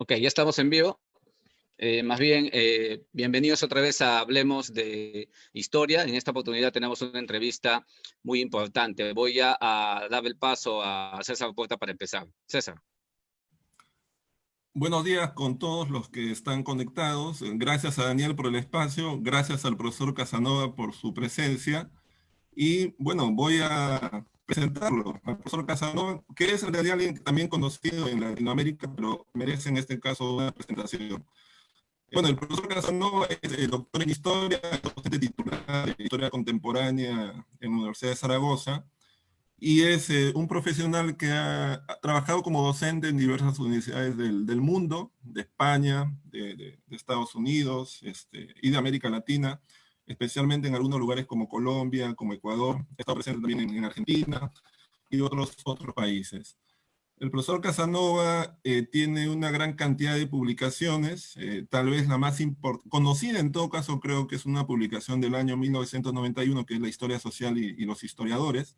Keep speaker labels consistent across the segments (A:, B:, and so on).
A: Ok, ya estamos en vivo. Más bien, bienvenidos otra vez a Hablemos de Historia. En esta oportunidad tenemos una entrevista muy importante. Voy a dar el paso a César Puerta para empezar. César.
B: Buenos días con todos los que están conectados. Gracias a Daniel por el espacio, gracias al profesor Casanova por su presencia. Y bueno, voy a presentarlo al profesor Casanova, que es en realidad alguien también conocido en Latinoamérica, pero merece en este caso una presentación. Bueno, el profesor Casanova es doctor en Historia, docente titular de Historia Contemporánea en la Universidad de Zaragoza, y es un profesional que ha trabajado como docente en diversas universidades del mundo, de España, de Estados Unidos y de América Latina, especialmente en algunos lugares como Colombia, como Ecuador. Está presente también en Argentina y otros países. El profesor Casanova tiene una gran cantidad de publicaciones, tal vez la más conocida en todo caso creo que es una publicación del año 1991, que es La Historia Social y los Historiadores,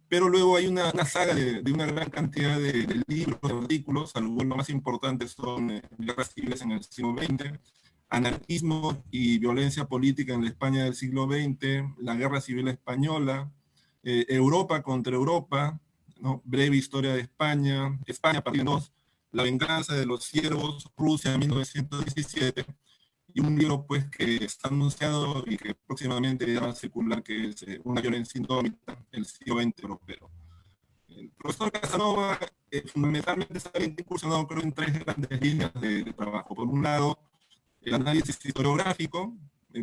B: pero luego hay una saga de una gran cantidad de libros, de artículos. Algunos más importantes son Guerras civiles en el siglo XX, Anarquismo y violencia política en la España del siglo XX, la Guerra Civil Española, Europa contra Europa, ¿no? Breve historia de España, España parte 2, La venganza de los siervos, Rusia 1917, y un libro pues que está anunciado y que próximamente va a circular, que es Una violencia indómita, el siglo XX europeo. El profesor Casanova fundamentalmente está incursionado creo en tres grandes líneas de trabajo. Por un lado, el análisis historiográfico.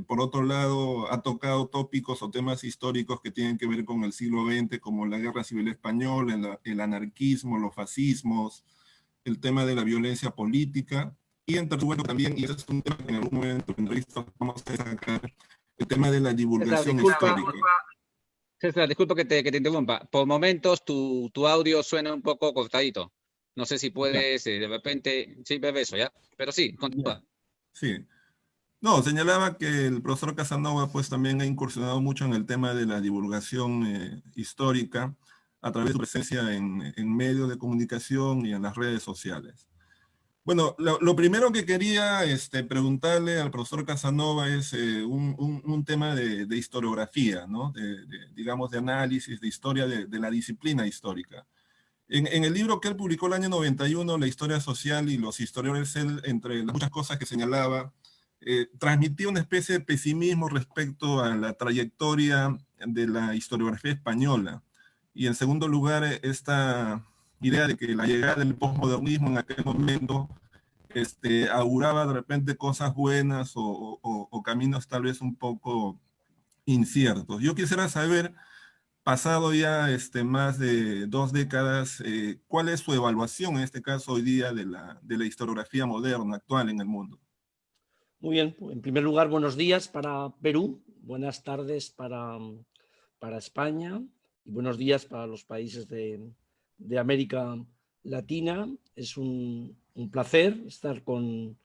B: Por otro lado, ha tocado tópicos o temas históricos que tienen que ver con el siglo XX, como la Guerra Civil Española, el anarquismo, los fascismos, el tema de la violencia política. Y en tercer lugar también, y ese es un tema que en algún momento en entrevista vamos a sacar, el tema de la divulgación histórica.
A: César, disculpa que te interrumpa. Por momentos tu audio suena un poco cortadito. No sé si puedes de repente, sí, ver eso, ¿ya? Pero sí, continúa.
B: Sí. No, señalaba que el profesor Casanova pues también ha incursionado mucho en el tema de la divulgación histórica a través de su presencia en medios de comunicación y en las redes sociales. Bueno, lo primero que quería preguntarle al profesor Casanova es un tema de historiografía, ¿no? Digamos, de análisis, de historia de la disciplina histórica. En el libro que él publicó el año 91, La historia social y los historiadores, él, entre las muchas cosas que señalaba, transmitía una especie de pesimismo respecto a la trayectoria de la historiografía española. Y en segundo lugar, esta idea de que la llegada del posmodernismo en aquel momento auguraba de repente cosas buenas o caminos tal vez un poco inciertos. Yo quisiera saber, pasado ya más de 2 décadas, ¿cuál es su evaluación en este caso hoy día de la historiografía moderna, actual en el mundo?
C: Muy bien, en primer lugar, buenos días para Perú, buenas tardes para España y buenos días para los países de América Latina. Es un placer estar con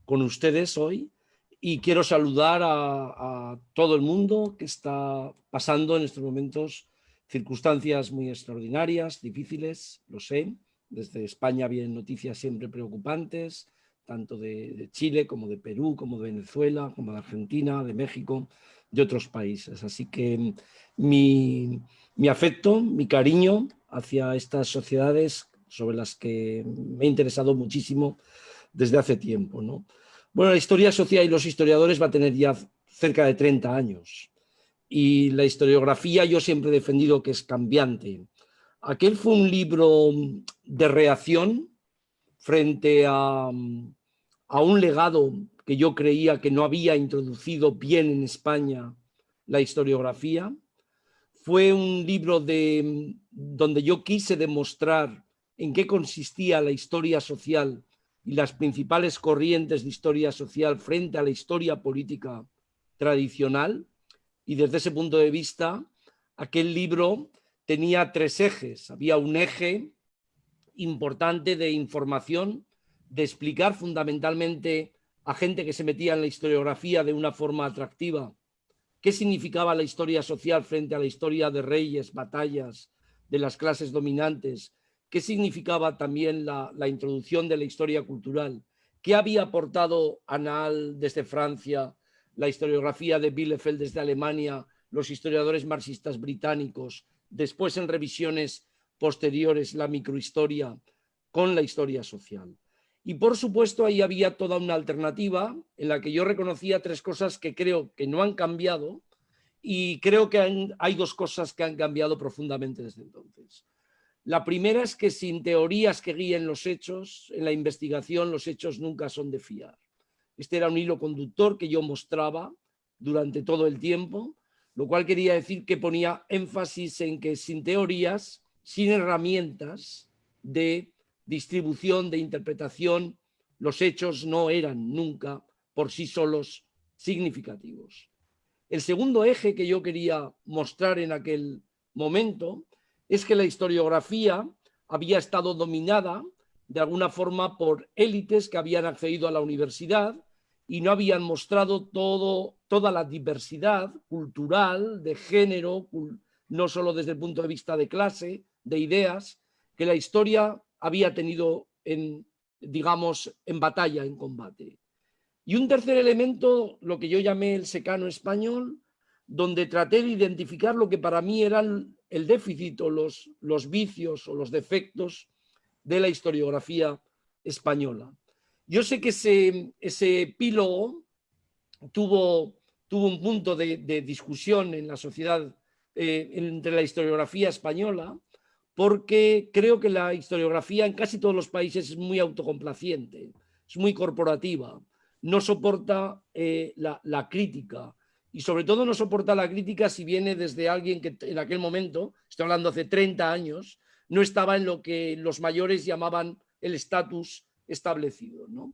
C: ustedes hoy y quiero saludar a todo el mundo que está pasando en estos momentos circunstancias muy extraordinarias, difíciles, lo sé. Desde España vienen noticias siempre preocupantes, tanto de Chile como de Perú, como de Venezuela, como de Argentina, de México, de otros países. Así que mi afecto, mi cariño hacia estas sociedades sobre las que me he interesado muchísimo desde hace tiempo, ¿no? Bueno, la historia social y los historiadores va a tener ya cerca de 30 años. Y la historiografía yo siempre he defendido que es cambiante. Aquel fue un libro de reacción frente a un legado que yo creía que no había introducido bien en España la historiografía. Fue un libro donde yo quise demostrar en qué consistía la historia social y las principales corrientes de historia social frente a la historia política tradicional. Y desde ese punto de vista, aquel libro tenía 3 ejes. Había un eje importante de información, de explicar fundamentalmente a gente que se metía en la historiografía de una forma atractiva qué significaba la historia social frente a la historia de reyes, batallas, de las clases dominantes, qué significaba también la introducción de la historia cultural qué había aportado Annales desde Francia, la historiografía de Bielefeld desde Alemania, los historiadores marxistas británicos, después en revisiones posteriores la microhistoria con la historia social. Y por supuesto ahí había toda una alternativa en la que yo reconocía tres cosas que creo que no han cambiado y creo que hay dos cosas que han cambiado profundamente desde entonces. La primera es que sin teorías que guíen los hechos, en la investigación los hechos nunca son de fiar. Este era un hilo conductor que yo mostraba durante todo el tiempo, lo cual quería decir que ponía énfasis en que sin teorías, sin herramientas de distribución, de interpretación, los hechos no eran nunca por sí solos significativos. El segundo eje que yo quería mostrar en aquel momento es que la historiografía había estado dominada de alguna forma por élites que habían accedido a la universidad y no habían mostrado toda la diversidad cultural, de género, no solo desde el punto de vista de clase, de ideas, que la historia había tenido digamos, en batalla, en combate. Y un tercer elemento, lo que yo llamé el secano español, donde traté de identificar lo que para mí eran el déficit o los vicios o los defectos de la historiografía española. Yo sé que ese epílogo tuvo un punto de discusión en la sociedad entre la historiografía española, porque creo que la historiografía en casi todos los países es muy autocomplaciente, es muy corporativa, no soporta la crítica y sobre todo no soporta la crítica si viene desde alguien que en aquel momento, estoy hablando hace 30 años, no estaba en lo que los mayores llamaban el estatus establecido, ¿no?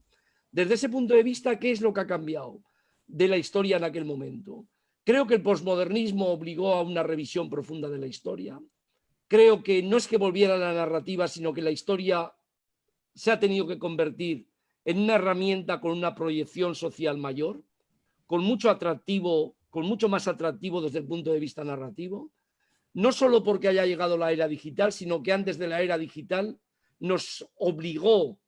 C: Desde ese punto de vista, ¿qué es lo que ha cambiado de la historia en aquel momento? Creo que el posmodernismo obligó a una revisión profunda de la historia. Creo que no es que volviera a la narrativa, sino que la historia se ha tenido que convertir en una herramienta con una proyección social mayor, con mucho más atractivo desde el punto de vista narrativo, no solo porque haya llegado la era digital, sino que antes de la era digital nos obligó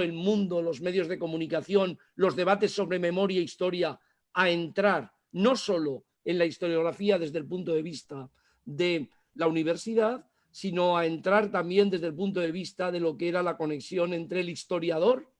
C: el mundo, los medios de comunicación, los debates sobre memoria e historia a entrar no solo en la historiografía desde el punto de vista de la universidad, sino a entrar también desde el punto de vista de lo que era la conexión entre el historiador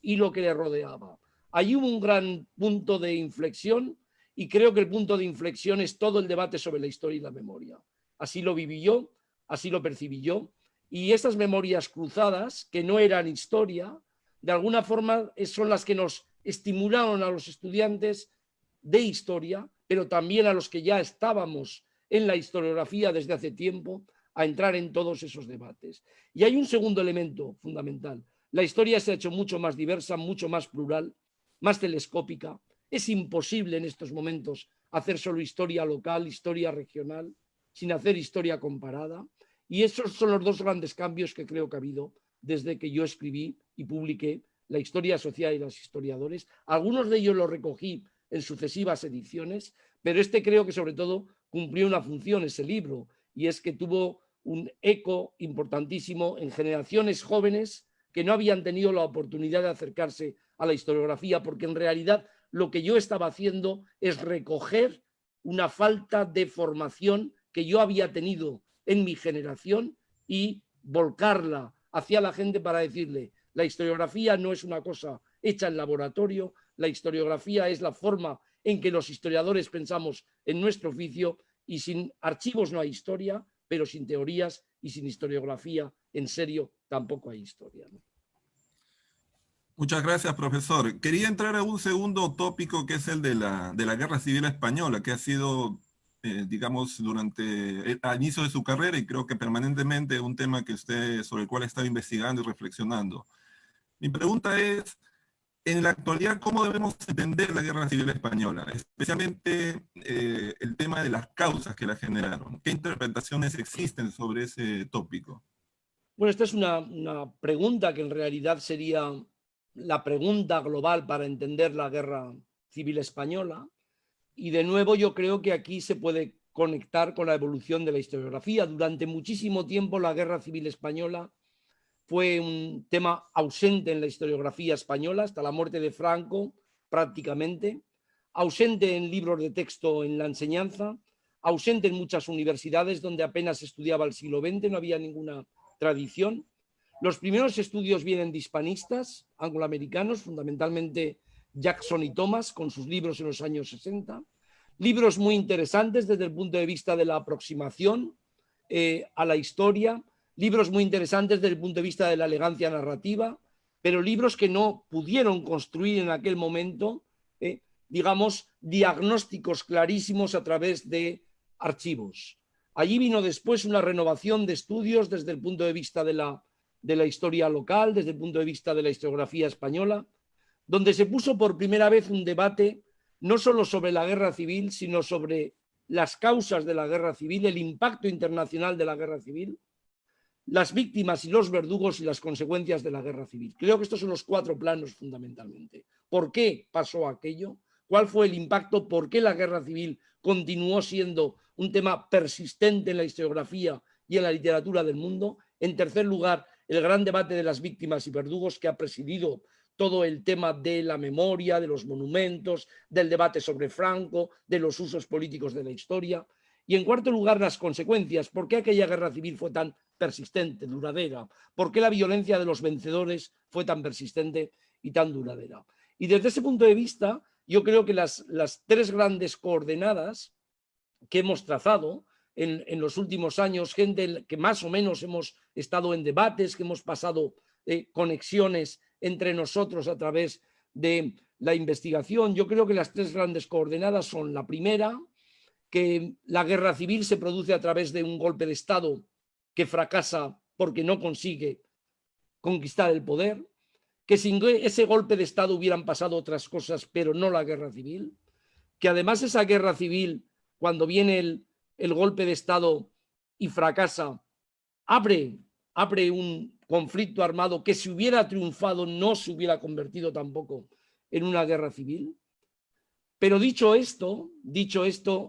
C: y lo que le rodeaba. Allí hubo un gran punto de inflexión y creo que el punto de inflexión es todo el debate sobre la historia y la memoria. Así lo viví yo, así lo percibí yo, y estas memorias cruzadas, que no eran historia, de alguna forma son las que nos estimularon a los estudiantes de historia, pero también a los que ya estábamos en la historiografía desde hace tiempo, a entrar en todos esos debates. Y hay un segundo elemento fundamental. La historia se ha hecho mucho más diversa, mucho más plural, más telescópica. Es imposible en estos momentos hacer solo historia local, historia regional, sin hacer historia comparada. Y esos son los dos grandes cambios que creo que ha habido desde que yo escribí y publiqué La historia social y los historiadores. Algunos de ellos los recogí en sucesivas ediciones, pero este creo que sobre todo cumplió una función, ese libro, y es que tuvo un eco importantísimo en generaciones jóvenes que no habían tenido la oportunidad de acercarse a la historiografía, porque en realidad lo que yo estaba haciendo es recoger una falta de formación que yo había tenido en mi generación y volcarla hacia la gente para decirle, la historiografía no es una cosa hecha en laboratorio, la historiografía es la forma en que los historiadores pensamos en nuestro oficio y sin archivos no hay historia, pero sin teorías y sin historiografía en serio tampoco hay historia, ¿no?
B: Muchas gracias, profesor. Quería entrar a un segundo tópico que es el de la Guerra Civil Española, que ha sido, digamos, al inicio de su carrera y creo que permanentemente un tema sobre el cual ha estado investigando y reflexionando. Mi pregunta es, en la actualidad, ¿cómo debemos entender la Guerra Civil Española? Especialmente el tema de las causas que la generaron. ¿Qué interpretaciones existen sobre ese tópico?
C: Bueno, esta es una pregunta que en realidad sería la pregunta global para entender la Guerra Civil Española. Y de nuevo yo creo que aquí se puede conectar con la evolución de la historiografía. Durante muchísimo tiempo la Guerra Civil Española fue un tema ausente en la historiografía española hasta la muerte de Franco prácticamente, ausente en libros de texto en la enseñanza, ausente en muchas universidades donde apenas se estudiaba el siglo XX, no había ninguna tradición. Los primeros estudios vienen de hispanistas angloamericanos, fundamentalmente Jackson y Thomas, con sus libros en los años 60. Libros muy interesantes desde el punto de vista de la aproximación a la historia, libros muy interesantes desde el punto de vista de la elegancia narrativa, pero libros que no pudieron construir en aquel momento, digamos, diagnósticos clarísimos a través de archivos. Allí vino después una renovación de estudios desde el punto de vista de la historia local, desde el punto de vista de la historiografía española, donde se puso por primera vez un debate no solo sobre la guerra civil, sino sobre las causas de la guerra civil, el impacto internacional de la guerra civil, las víctimas y los verdugos y las consecuencias de la guerra civil. Creo que estos son los 4 planos fundamentalmente. ¿Por qué pasó aquello? ¿Cuál fue el impacto? ¿Por qué la guerra civil continuó siendo un tema persistente en la historiografía y en la literatura del mundo? En tercer lugar, el gran debate de las víctimas y verdugos que ha presidido todo el tema de la memoria, de los monumentos, del debate sobre Franco, de los usos políticos de la historia. Y en cuarto lugar, las consecuencias. ¿Por qué aquella guerra civil fue tan persistente, duradera? ¿Por qué la violencia de los vencedores fue tan persistente y tan duradera? Y desde ese punto de vista, yo creo que las 3 grandes coordenadas que hemos trazado en los últimos años, gente que más o menos hemos estado en debates, que hemos pasado conexiones entre nosotros a través de la investigación, yo creo que las 3 grandes coordenadas son: la primera, que la guerra civil se produce a través de un golpe de Estado que fracasa porque no consigue conquistar el poder, que sin ese golpe de Estado hubieran pasado otras cosas, pero no la guerra civil, que además esa guerra civil, cuando viene el golpe de Estado y fracasa, abre un conflicto armado que, si hubiera triunfado, no se hubiera convertido tampoco en una guerra civil. Pero dicho esto,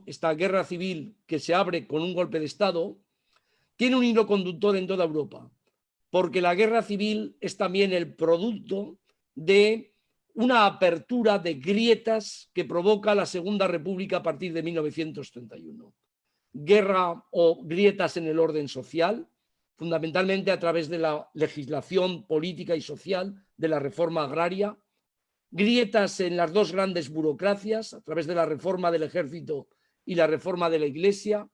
C: esta guerra civil que se abre con un golpe de Estado tiene un hilo conductor en toda Europa, porque la guerra civil es también el producto de una apertura de grietas que provoca la Segunda República a partir de 1931. Guerra o grietas en el orden social, fundamentalmente a través de la legislación política y social de la reforma agraria, grietas en las 2 grandes burocracias a través de la reforma del ejército y la reforma de la Iglesia,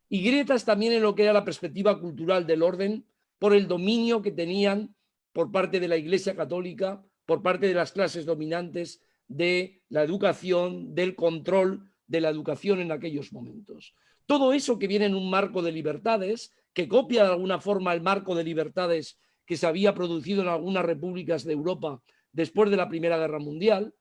C: y grietas también en lo que era la perspectiva cultural del orden por el dominio que tenían por parte de la Iglesia Católica, por parte de las clases dominantes de la educación, del control de la educación en aquellos momentos. Todo eso que viene en un marco de libertades, que copia de alguna forma el marco de libertades que se había producido en algunas repúblicas de Europa después de la Primera Guerra Mundial,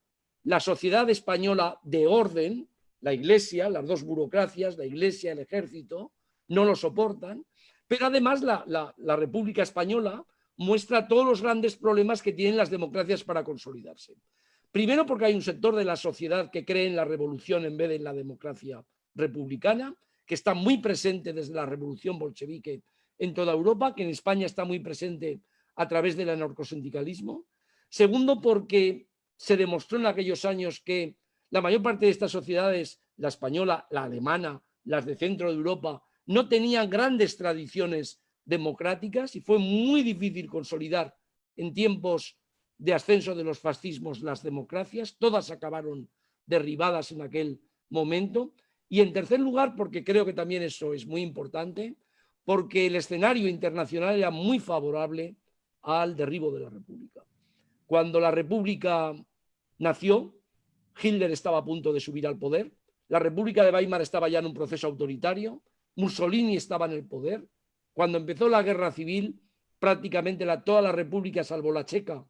C: la sociedad española de orden, la Iglesia, las 2 burocracias, la Iglesia, el ejército, no lo soportan, pero además la República Española muestra todos los grandes problemas que tienen las democracias para consolidarse. Primero, porque hay un sector de la sociedad que cree en la revolución en vez de en la democracia republicana, que está muy presente desde la revolución bolchevique en toda Europa, que en España está muy presente a través del anarcosindicalismo. Segundo, porque se demostró en aquellos años que la mayor parte de estas sociedades, la española, la alemana, las de centro de Europa, no tenían grandes tradiciones democráticas y fue muy difícil consolidar en tiempos de ascenso de los fascismos las democracias. Todas acabaron derribadas en aquel momento. Y en tercer lugar, porque creo que también eso es muy importante, porque el escenario internacional era muy favorable al derribo de la República. Cuando la República nació, Hitler estaba a punto de subir al poder, la República de Weimar estaba ya en un proceso autoritario, Mussolini estaba en el poder. Cuando empezó la guerra civil, prácticamente todas las repúblicas, salvo la checa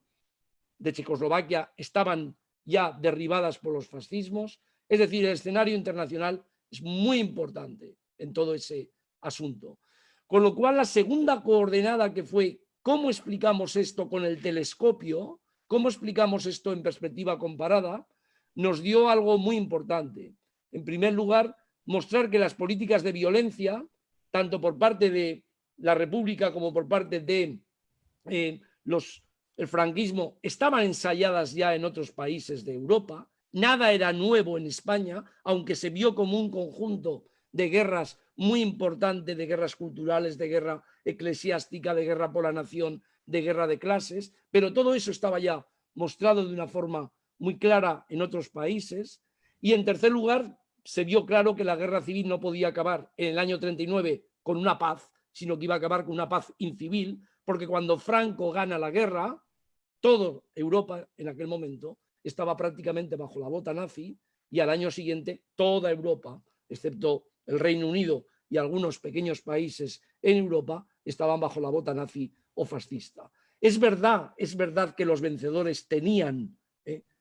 C: de Checoslovaquia, estaban ya derribadas por los fascismos. Es decir, el escenario internacional es muy importante en todo ese asunto. Con lo cual, la segunda coordenada, que fue cómo explicamos esto con el telescopio, cómo explicamos esto en perspectiva comparada, nos dio algo muy importante. En primer lugar, mostrar que las políticas de violencia, tanto por parte de la República como por parte de el franquismo estaban ensayadas ya en otros países de Europa. Nada era nuevo en España, aunque se vio como un conjunto de guerras muy importante, de guerras culturales, de guerra eclesiástica, de guerra por la nación, de guerra de clases, pero todo eso estaba ya mostrado de una forma muy clara en otros países. Y en tercer lugar, se vio claro que la guerra civil no podía acabar en el año 39 con una paz, sino que iba a acabar con una paz incivil, porque cuando Franco gana la guerra, toda Europa en aquel momento estaba prácticamente bajo la bota nazi, y al año siguiente toda Europa, excepto el Reino Unido y algunos pequeños países en Europa, estaban bajo la bota nazi o fascista. Es verdad que los vencedores tenían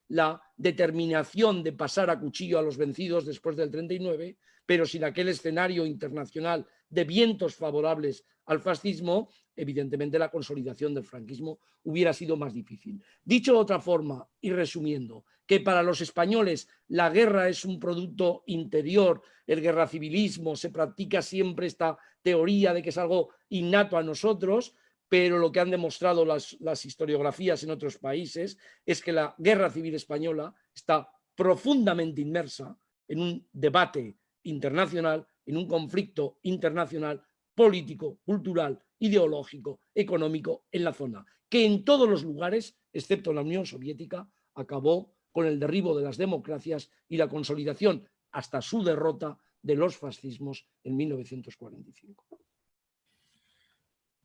C: la determinación de pasar a cuchillo a los vencidos después del 39, pero sin aquel escenario internacional de vientos favorables al fascismo, evidentemente la consolidación del franquismo hubiera sido más difícil. Dicho de otra forma, y resumiendo, que para los españoles la guerra es un producto interior, el guerracivilismo, se practica siempre esta teoría de que es algo innato a nosotros, pero lo que han demostrado las historiografías en otros países es que la guerra civil española está profundamente inmersa en un debate internacional, en un conflicto internacional político, cultural, ideológico, económico en la zona, que en todos los lugares, excepto en la Unión Soviética, acabó con el derribo de las democracias y la consolidación hasta su derrota de los fascismos en 1945.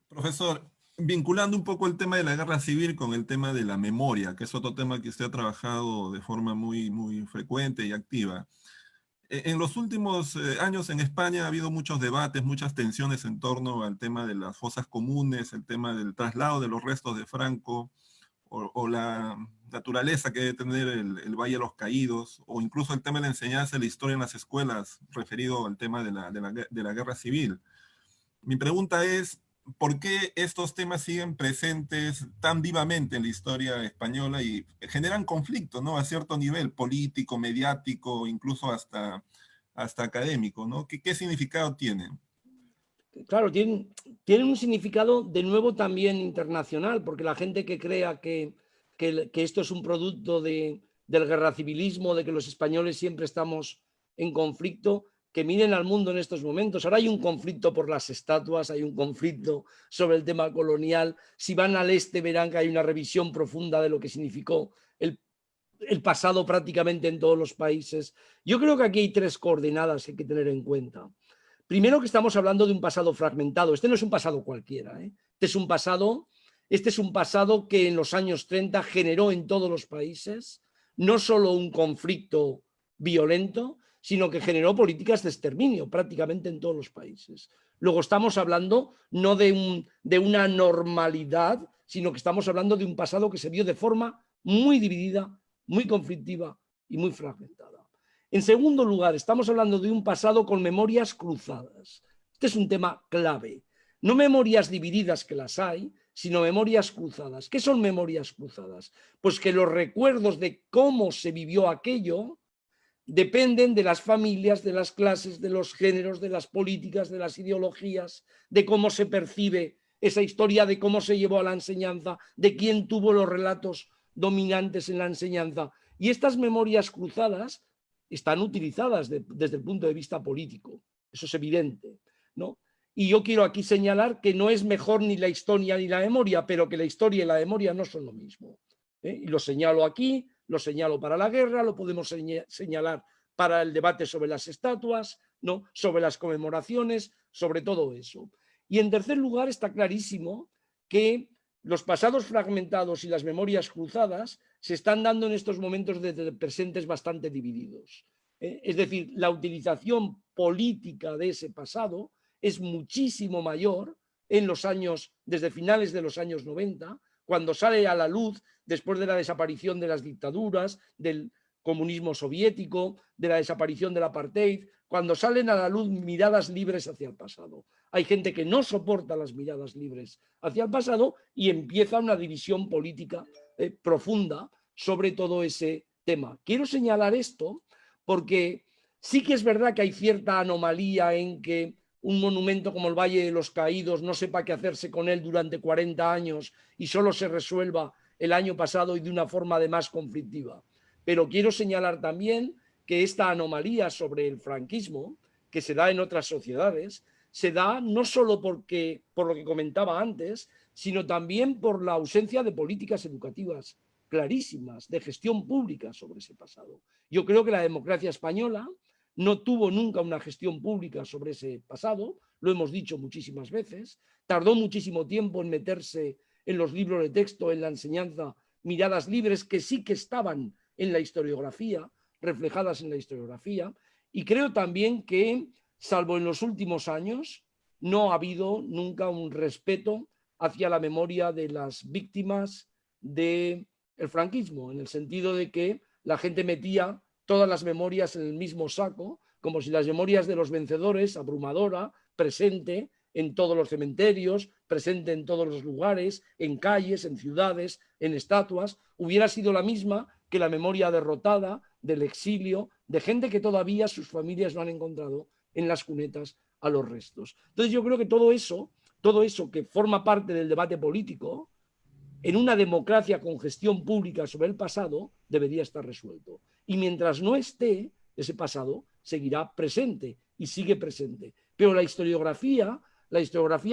B: Profesor, vinculando un poco el tema de la guerra civil con el tema de la memoria, que es otro tema que usted ha trabajado de forma muy frecuente y activa. En los últimos años en España ha habido muchos debates, muchas tensiones en torno al tema de las fosas comunes, el tema del traslado de los restos de Franco, o la naturaleza que debe tener el Valle de los Caídos, o incluso el tema de la enseñanza de la historia en las escuelas, referido al tema de la guerra civil. Mi pregunta es, ¿por qué estos temas siguen presentes tan vivamente en la historia española y generan conflicto, ¿no? A cierto nivel político, mediático, incluso hasta académico, ¿no? ¿Qué significado tienen?
C: Claro, tienen un significado de nuevo también internacional, porque la gente que crea que esto es un producto del guerracivilismo, de que los españoles siempre estamos en conflicto, que miren al mundo en estos momentos. Ahora hay un conflicto por las estatuas, hay un conflicto sobre el tema colonial. Si van al este verán que hay una revisión profunda de lo que significó el pasado prácticamente en todos los países. Yo creo que aquí hay tres coordenadas que hay que tener en cuenta. Primero, que estamos hablando de un pasado fragmentado. Este no es un pasado cualquiera. Este es un pasado que en los años 30 generó en todos los países no solo un conflicto violento, sino que generó políticas de exterminio prácticamente en todos los países. Luego estamos hablando no de una normalidad, sino que estamos hablando de un pasado que se vio de forma muy dividida, muy conflictiva y muy fragmentada. En segundo lugar, estamos hablando de un pasado con memorias cruzadas. Este es un tema clave. No memorias divididas, que las hay, sino memorias cruzadas. ¿Qué son memorias cruzadas? Pues que los recuerdos de cómo se vivió aquello dependen de las familias, de las clases, de los géneros, de las políticas, de las ideologías, de cómo se percibe esa historia, de cómo se llevó a la enseñanza, de quién tuvo los relatos dominantes en la enseñanza. Y estas memorias cruzadas están utilizadas desde el punto de vista político. Eso es evidente, ¿no? Y yo quiero aquí señalar que no es mejor ni la historia ni la memoria, pero que la historia y la memoria no son lo mismo. Y lo señalo aquí, lo señalo para la guerra, lo podemos señalar para el debate sobre las estatuas, ¿no? Sobre las conmemoraciones, sobre todo eso. Y en tercer lugar, está clarísimo que los pasados fragmentados y las memorias cruzadas se están dando en estos momentos de presentes bastante divididos. Es decir, la utilización política de ese pasado es muchísimo mayor en los años, desde finales de los años 90, cuando sale a la luz, después de la desaparición de las dictaduras, del comunismo soviético, de la desaparición del apartheid, cuando salen a la luz miradas libres hacia el pasado. Hay gente que no soporta las miradas libres hacia el pasado y empieza una división política profunda sobre todo ese tema. Quiero señalar esto porque sí que es verdad que hay cierta anomalía en que un monumento como el Valle de los Caídos no sepa qué hacerse con él durante 40 años y solo se resuelva el año pasado y de una forma además conflictiva. Pero quiero señalar también que esta anomalía sobre el franquismo, que se da en otras sociedades, se da no solo porque, por lo que comentaba antes, sino también por la ausencia de políticas educativas clarísimas, de gestión pública sobre ese pasado. Yo creo que la democracia española no tuvo nunca una gestión pública sobre ese pasado, lo hemos dicho muchísimas veces, tardó muchísimo tiempo en meterse en los libros de texto, en la enseñanza, miradas libres que sí que estaban en la historiografía, reflejadas en la historiografía, y creo también que, salvo en los últimos años, no ha habido nunca un respeto hacia la memoria de las víctimas del franquismo, en el sentido de que la gente metía todas las memorias en el mismo saco, como si las memorias de los vencedores, abrumadora, presente en todos los cementerios, presente en todos los lugares, en calles, en ciudades, en estatuas, hubiera sido la misma que la memoria derrotada, del exilio, de gente que todavía sus familias no han encontrado en las cunetas a los restos. Entonces yo creo que todo eso que forma parte del debate político, en una democracia con gestión pública sobre el pasado, debería estar resuelto. Y mientras no esté, ese pasado seguirá presente y sigue presente. Pero la historiografía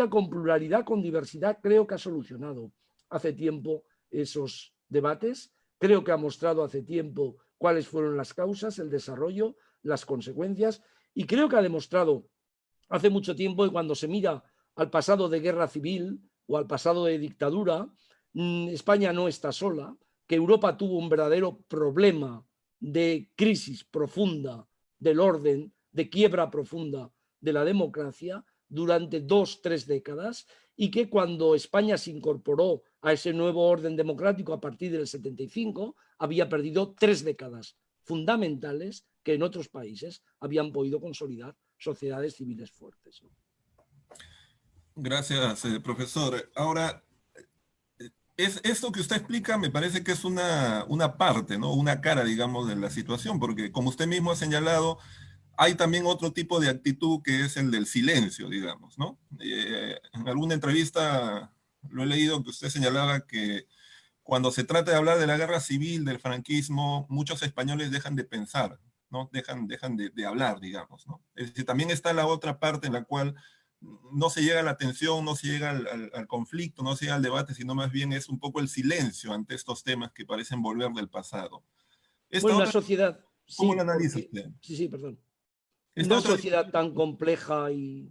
C: con pluralidad, con diversidad, creo que ha solucionado hace tiempo esos debates. Creo que ha mostrado hace tiempo cuáles fueron las causas, el desarrollo, las consecuencias. Y creo que ha demostrado hace mucho tiempo que cuando se mira al pasado de guerra civil o al pasado de dictadura, España no está sola, que Europa tuvo un verdadero problema de crisis profunda del orden, de quiebra profunda de la democracia durante 2-3 décadas, y que cuando España se incorporó a ese nuevo orden democrático a partir del 75, había perdido 3 décadas fundamentales que en otros países habían podido consolidar sociedades civiles fuertes.
B: Gracias, profesor. Ahora, esto que usted explica me parece que es una parte, ¿no? Una cara, digamos, de la situación, porque como usted mismo ha señalado, hay también otro tipo de actitud que es el del silencio, digamos, ¿no? En alguna entrevista lo he leído que usted señalaba que cuando se trata de hablar de la guerra civil, del franquismo, muchos españoles dejan de pensar, ¿no? Dejan de hablar, digamos, ¿no? Es decir, también está la otra parte en la cual no se llega a la atención, no se llega al conflicto, no se llega al debate, sino más bien es un poco el silencio ante estos temas que parecen volver del pasado. Esta
C: Bueno, una
B: otra,
C: sociedad,
B: ¿cómo
C: sí,
B: la analiza
C: porque,
B: usted?
C: sí, perdón.
B: Esta
C: Una
B: otra,
C: sociedad tan compleja y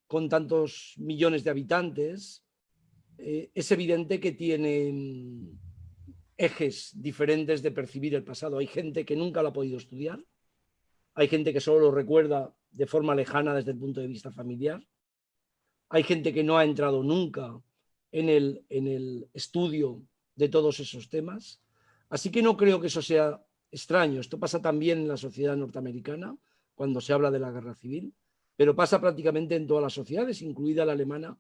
C: con tantos millones de habitantes, es evidente que tiene ejes diferentes de percibir el pasado. Hay gente que nunca lo ha podido estudiar, hay gente que solo lo recuerda de forma lejana desde el punto de vista familiar, hay gente que no ha entrado nunca en el estudio de todos esos temas. Así que no creo que eso sea extraño. Esto pasa también en la sociedad norteamericana, cuando se habla de la guerra civil, pero pasa prácticamente en todas las sociedades, incluida la alemana,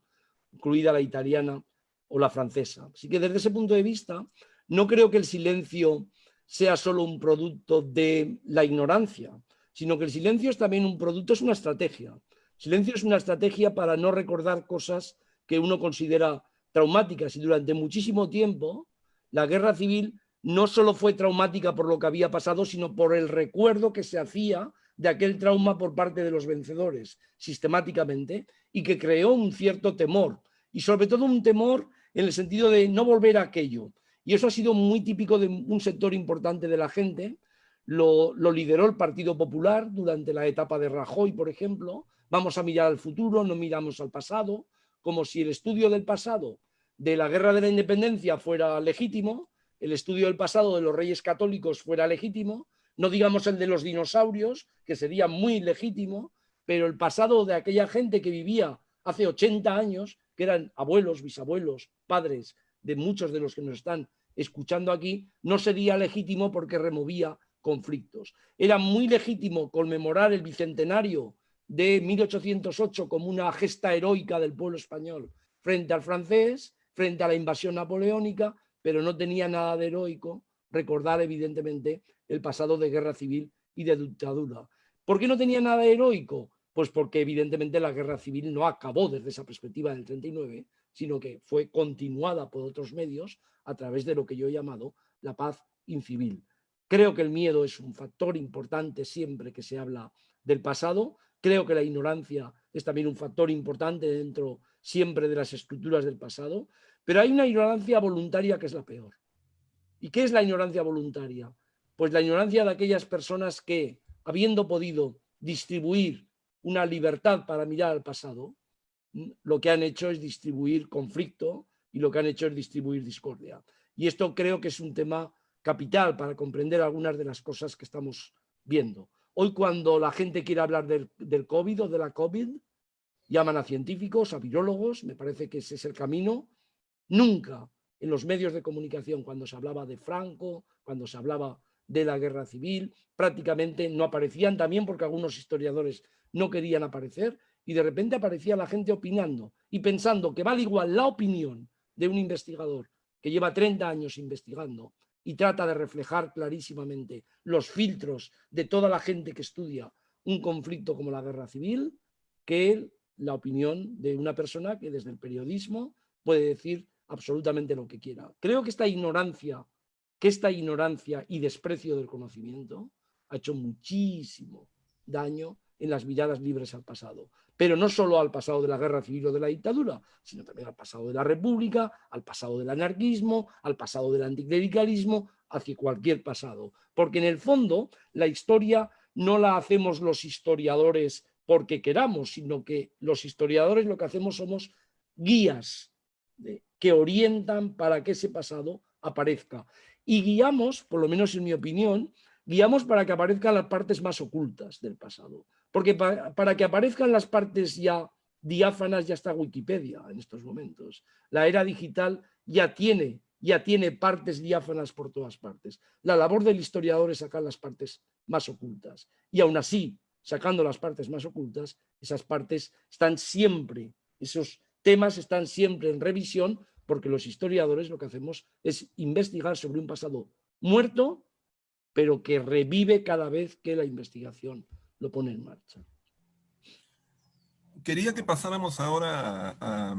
C: incluida la italiana o la francesa. Así que desde ese punto de vista, no creo que el silencio sea solo un producto de la ignorancia, sino que el silencio es también un producto, es una estrategia. Silencio es una estrategia para no recordar cosas que uno considera traumáticas, y durante muchísimo tiempo la guerra civil no solo fue traumática por lo que había pasado, sino por el recuerdo que se hacía de aquel trauma por parte de los vencedores sistemáticamente, y que creó un cierto temor, y sobre todo un temor en el sentido de no volver a aquello. Y eso ha sido muy típico de un sector importante de la gente. Lo lideró el Partido Popular durante la etapa de Rajoy, por ejemplo. Vamos a mirar al futuro, no miramos al pasado, como si el estudio del pasado de la guerra de la independencia fuera legítimo, el estudio del pasado de los reyes católicos fuera legítimo, no digamos el de los dinosaurios, que sería muy legítimo, pero el pasado de aquella gente que vivía hace 80 años, que eran abuelos, bisabuelos, padres de muchos de los que nos están escuchando aquí, no sería legítimo porque removía conflictos. Era muy legítimo conmemorar el bicentenario de 1808 como una gesta heroica del pueblo español frente al francés, frente a la invasión napoleónica, pero no tenía nada de heroico recordar evidentemente el pasado de guerra civil y de dictadura. ¿Por qué no tenía nada de heroico? Pues porque evidentemente la guerra civil no acabó desde esa perspectiva del 39, sino que fue continuada por otros medios a través de lo que yo he llamado la paz incivil. Creo que el miedo es un factor importante siempre que se habla del pasado. Creo que la ignorancia es también un factor importante dentro siempre de las estructuras del pasado, pero hay una ignorancia voluntaria que es la peor. ¿Y qué es la ignorancia voluntaria? Pues la ignorancia de aquellas personas que, habiendo podido distribuir una libertad para mirar al pasado, lo que han hecho es distribuir conflicto y lo que han hecho es distribuir discordia. Y esto creo que es un tema capital para comprender algunas de las cosas que estamos viendo. Hoy cuando la gente quiere hablar del COVID o de la COVID, llaman a científicos, a virólogos, me parece que ese es el camino. Nunca en los medios de comunicación, cuando se hablaba de Franco, cuando se hablaba de la guerra civil, prácticamente no aparecían, también porque algunos historiadores no querían aparecer, y de repente aparecía la gente opinando y pensando que vale igual la opinión de un investigador que lleva 30 años investigando y trata de reflejar clarísimamente los filtros de toda la gente que estudia un conflicto como la guerra civil, que la opinión de una persona que desde el periodismo puede decir absolutamente lo que quiera. Creo que esta ignorancia y desprecio del conocimiento ha hecho muchísimo daño en las miradas libres al pasado. Pero no solo al pasado de la guerra civil o de la dictadura, sino también al pasado de la república, al pasado del anarquismo, al pasado del anticlericalismo, hacia cualquier pasado. Porque en el fondo la historia no la hacemos los historiadores porque queramos, sino que los historiadores lo que hacemos somos guías que orientan para que ese pasado aparezca. Y guiamos, por lo menos en mi opinión, guiamos para que aparezcan las partes más ocultas del pasado. Porque para que aparezcan las partes ya diáfanas ya está Wikipedia en estos momentos. La era digital ya tiene partes diáfanas por todas partes. La labor del historiador es sacar las partes más ocultas. Y aún así, sacando las partes más ocultas, esas partes están siempre, esos temas están siempre en revisión, porque los historiadores lo que hacemos es investigar sobre un pasado muerto, pero que revive cada vez que la investigación lo pone en marcha.
B: Quería que pasáramos ahora a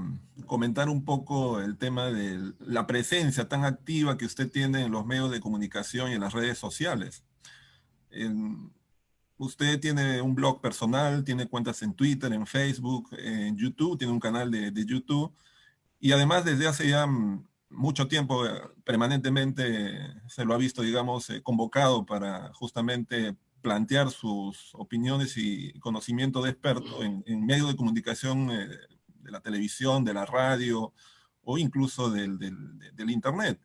B: comentar un poco el tema de la presencia tan activa que usted tiene en los medios de comunicación y en las redes sociales. Usted tiene un blog personal, tiene cuentas en Twitter, en Facebook, en YouTube, tiene un canal de YouTube, y además desde hace ya mucho tiempo, permanentemente se lo ha visto, digamos, convocado para justamente plantear sus opiniones y conocimiento de experto en medios de comunicación, de la televisión, de la radio o incluso del Internet.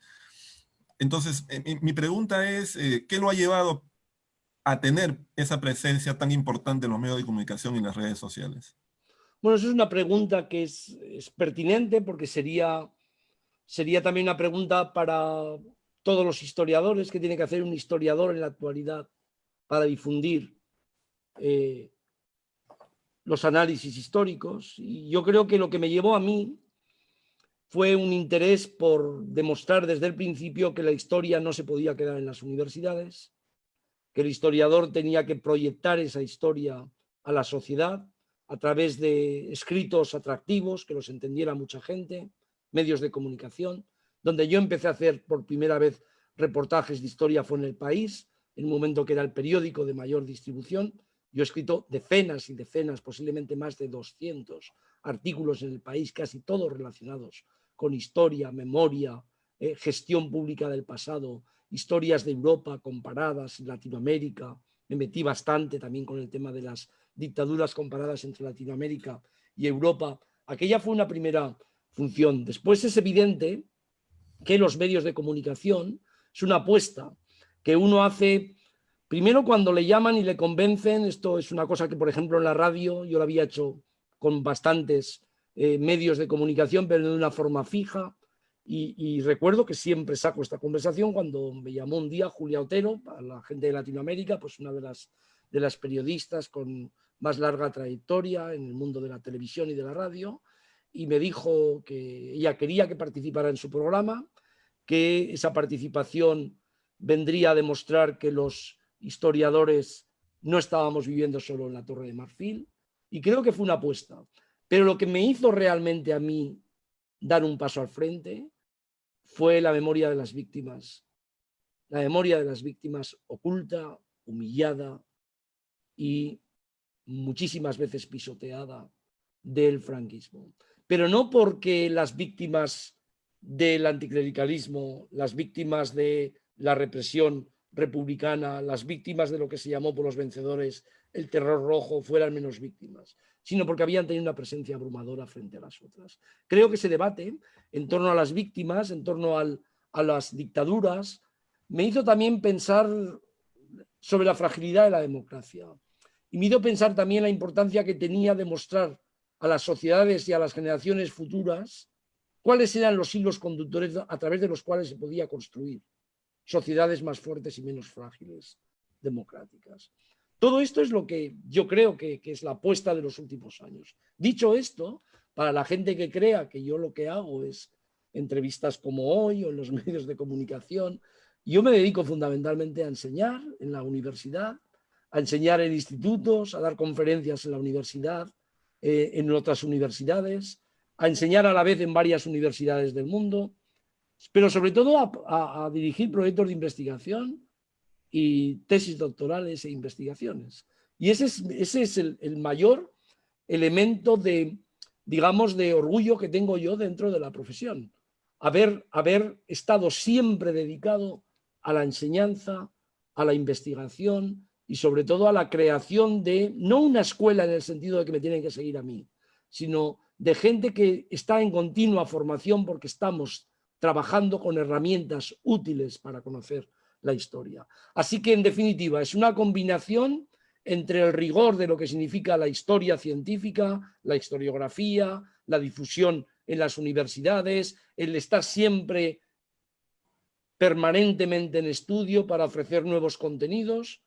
B: Entonces, mi pregunta es, ¿qué lo ha llevado a tener esa presencia tan importante en los medios de comunicación y en las redes sociales?
C: Bueno, eso es una pregunta que es pertinente porque sería también una pregunta para todos los historiadores que tiene que hacer un historiador en la actualidad para difundir los análisis históricos. Y yo creo que lo que me llevó a mí fue un interés por demostrar desde el principio que la historia no se podía quedar en las universidades, que el historiador tenía que proyectar esa historia a la sociedad a través de escritos atractivos, que los entendiera mucha gente, medios de comunicación. Donde yo empecé a hacer por primera vez reportajes de historia fue en El País, en un momento que era el periódico de mayor distribución. Yo he escrito decenas y decenas, posiblemente más de 200 artículos en El País, casi todos relacionados con historia, memoria, gestión pública del pasado, historias de Europa comparadas, Latinoamérica. Me metí bastante también con el tema de las dictaduras comparadas entre Latinoamérica y Europa. Aquella fue una primera función. Después es evidente que los medios de comunicación es una apuesta que uno hace primero cuando le llaman y le convencen. Esto es una cosa que, por ejemplo, en la radio yo lo había hecho con bastantes medios de comunicación, pero de una forma fija. Y recuerdo que siempre saco esta conversación cuando me llamó un día Julia Otero, a la gente de Latinoamérica, pues una de las periodistas con más larga trayectoria en el mundo de la televisión y de la radio, y me dijo que ella quería que participara en su programa, que esa participación vendría a demostrar que los historiadores no estábamos viviendo solo en la Torre de Marfil, Y creo que fue una apuesta. Pero lo que me hizo realmente a mí dar un paso al frente fue la memoria de las víctimas. La memoria de las víctimas oculta, humillada y muchísimas veces pisoteada del franquismo. Pero no porque las víctimas del anticlericalismo, las víctimas de la represión republicana, las víctimas de lo que se llamó por los vencedores el terror rojo fueran menos víctimas, sino porque habían tenido una presencia abrumadora frente a las otras. Creo que ese debate en torno a las víctimas, en torno a las dictaduras, me hizo también pensar sobre la fragilidad de la democracia. Y me hizo pensar también la importancia que tenía de mostrar a las sociedades y a las generaciones futuras cuáles eran los hilos conductores a través de los cuales se podía construir sociedades más fuertes y menos frágiles, democráticas. Todo esto es lo que yo creo que es la apuesta de los últimos años. Dicho esto, para la gente que crea que yo lo que hago es entrevistas como hoy o en los medios de comunicación, yo me dedico fundamentalmente a enseñar en la universidad, a enseñar en institutos, a dar conferencias en la universidad, en otras universidades, a enseñar a la vez en varias universidades del mundo, pero sobre todo a dirigir proyectos de investigación y tesis doctorales e investigaciones. Y ese es el mayor elemento de, digamos, de orgullo que tengo yo dentro de la profesión. Haber estado siempre dedicado a la enseñanza, a la investigación y sobre todo a la creación de, no una escuela en el sentido de que me tienen que seguir a mí, sino de gente que está en continua formación porque estamos trabajando con herramientas útiles para conocer la historia. Así que, en definitiva, es una combinación entre el rigor de lo que significa la historia científica, la historiografía, la difusión en las universidades, el estar siempre permanentemente en estudio para ofrecer nuevos contenidos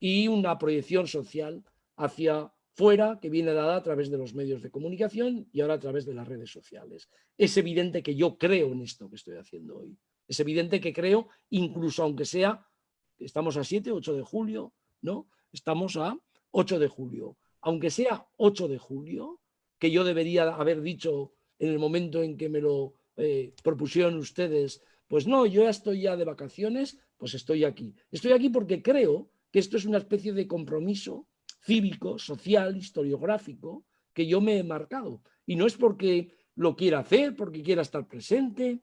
C: y una proyección social hacia fuera que viene dada a través de los medios de comunicación y ahora a través de las redes sociales. Es evidente que yo creo en esto que estoy haciendo hoy. Es evidente que creo, incluso aunque sea, estamos a 7, 8 de julio, ¿no? Estamos a 8 de julio. Aunque sea 8 de julio, que yo debería haber dicho en el momento en que me lo propusieron ustedes, pues no, yo ya estoy ya de vacaciones, pues estoy aquí. Estoy aquí porque creo que esto es una especie de compromiso cívico, social, historiográfico, que yo me he marcado. Y no es porque lo quiera hacer, porque quiera estar presente,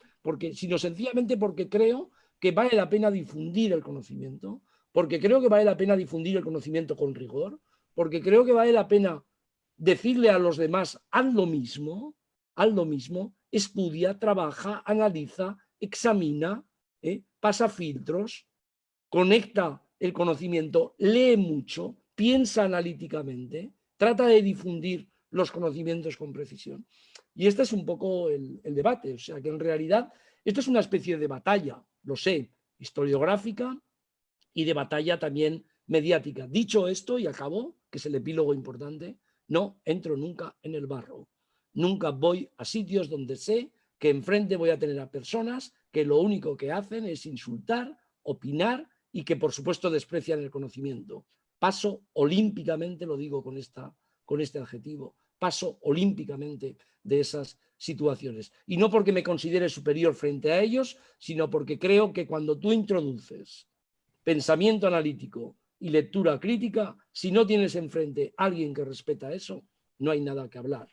C: sino sencillamente porque creo que vale la pena difundir el conocimiento, porque creo que vale la pena difundir el conocimiento con rigor, porque creo que vale la pena decirle a los demás, haz lo mismo, estudia, trabaja, analiza, examina, pasa filtros, conecta el conocimiento, lee mucho, piensa analíticamente, trata de difundir los conocimientos con precisión. Y este es un poco el debate, o sea que en realidad esto es una especie de batalla, lo sé, historiográfica y de batalla también mediática. Dicho esto, y acabó, que es el epílogo importante, no entro nunca en el barro. Nunca voy a sitios donde sé que enfrente voy a tener a personas que lo único que hacen es insultar, opinar y que por supuesto desprecian el conocimiento. Paso olímpicamente, lo digo con este adjetivo, paso olímpicamente de esas situaciones. Y no porque me considere superior frente a ellos, sino porque creo que cuando tú introduces pensamiento analítico y lectura crítica, si no tienes enfrente a alguien que respeta eso, no hay nada que hablar.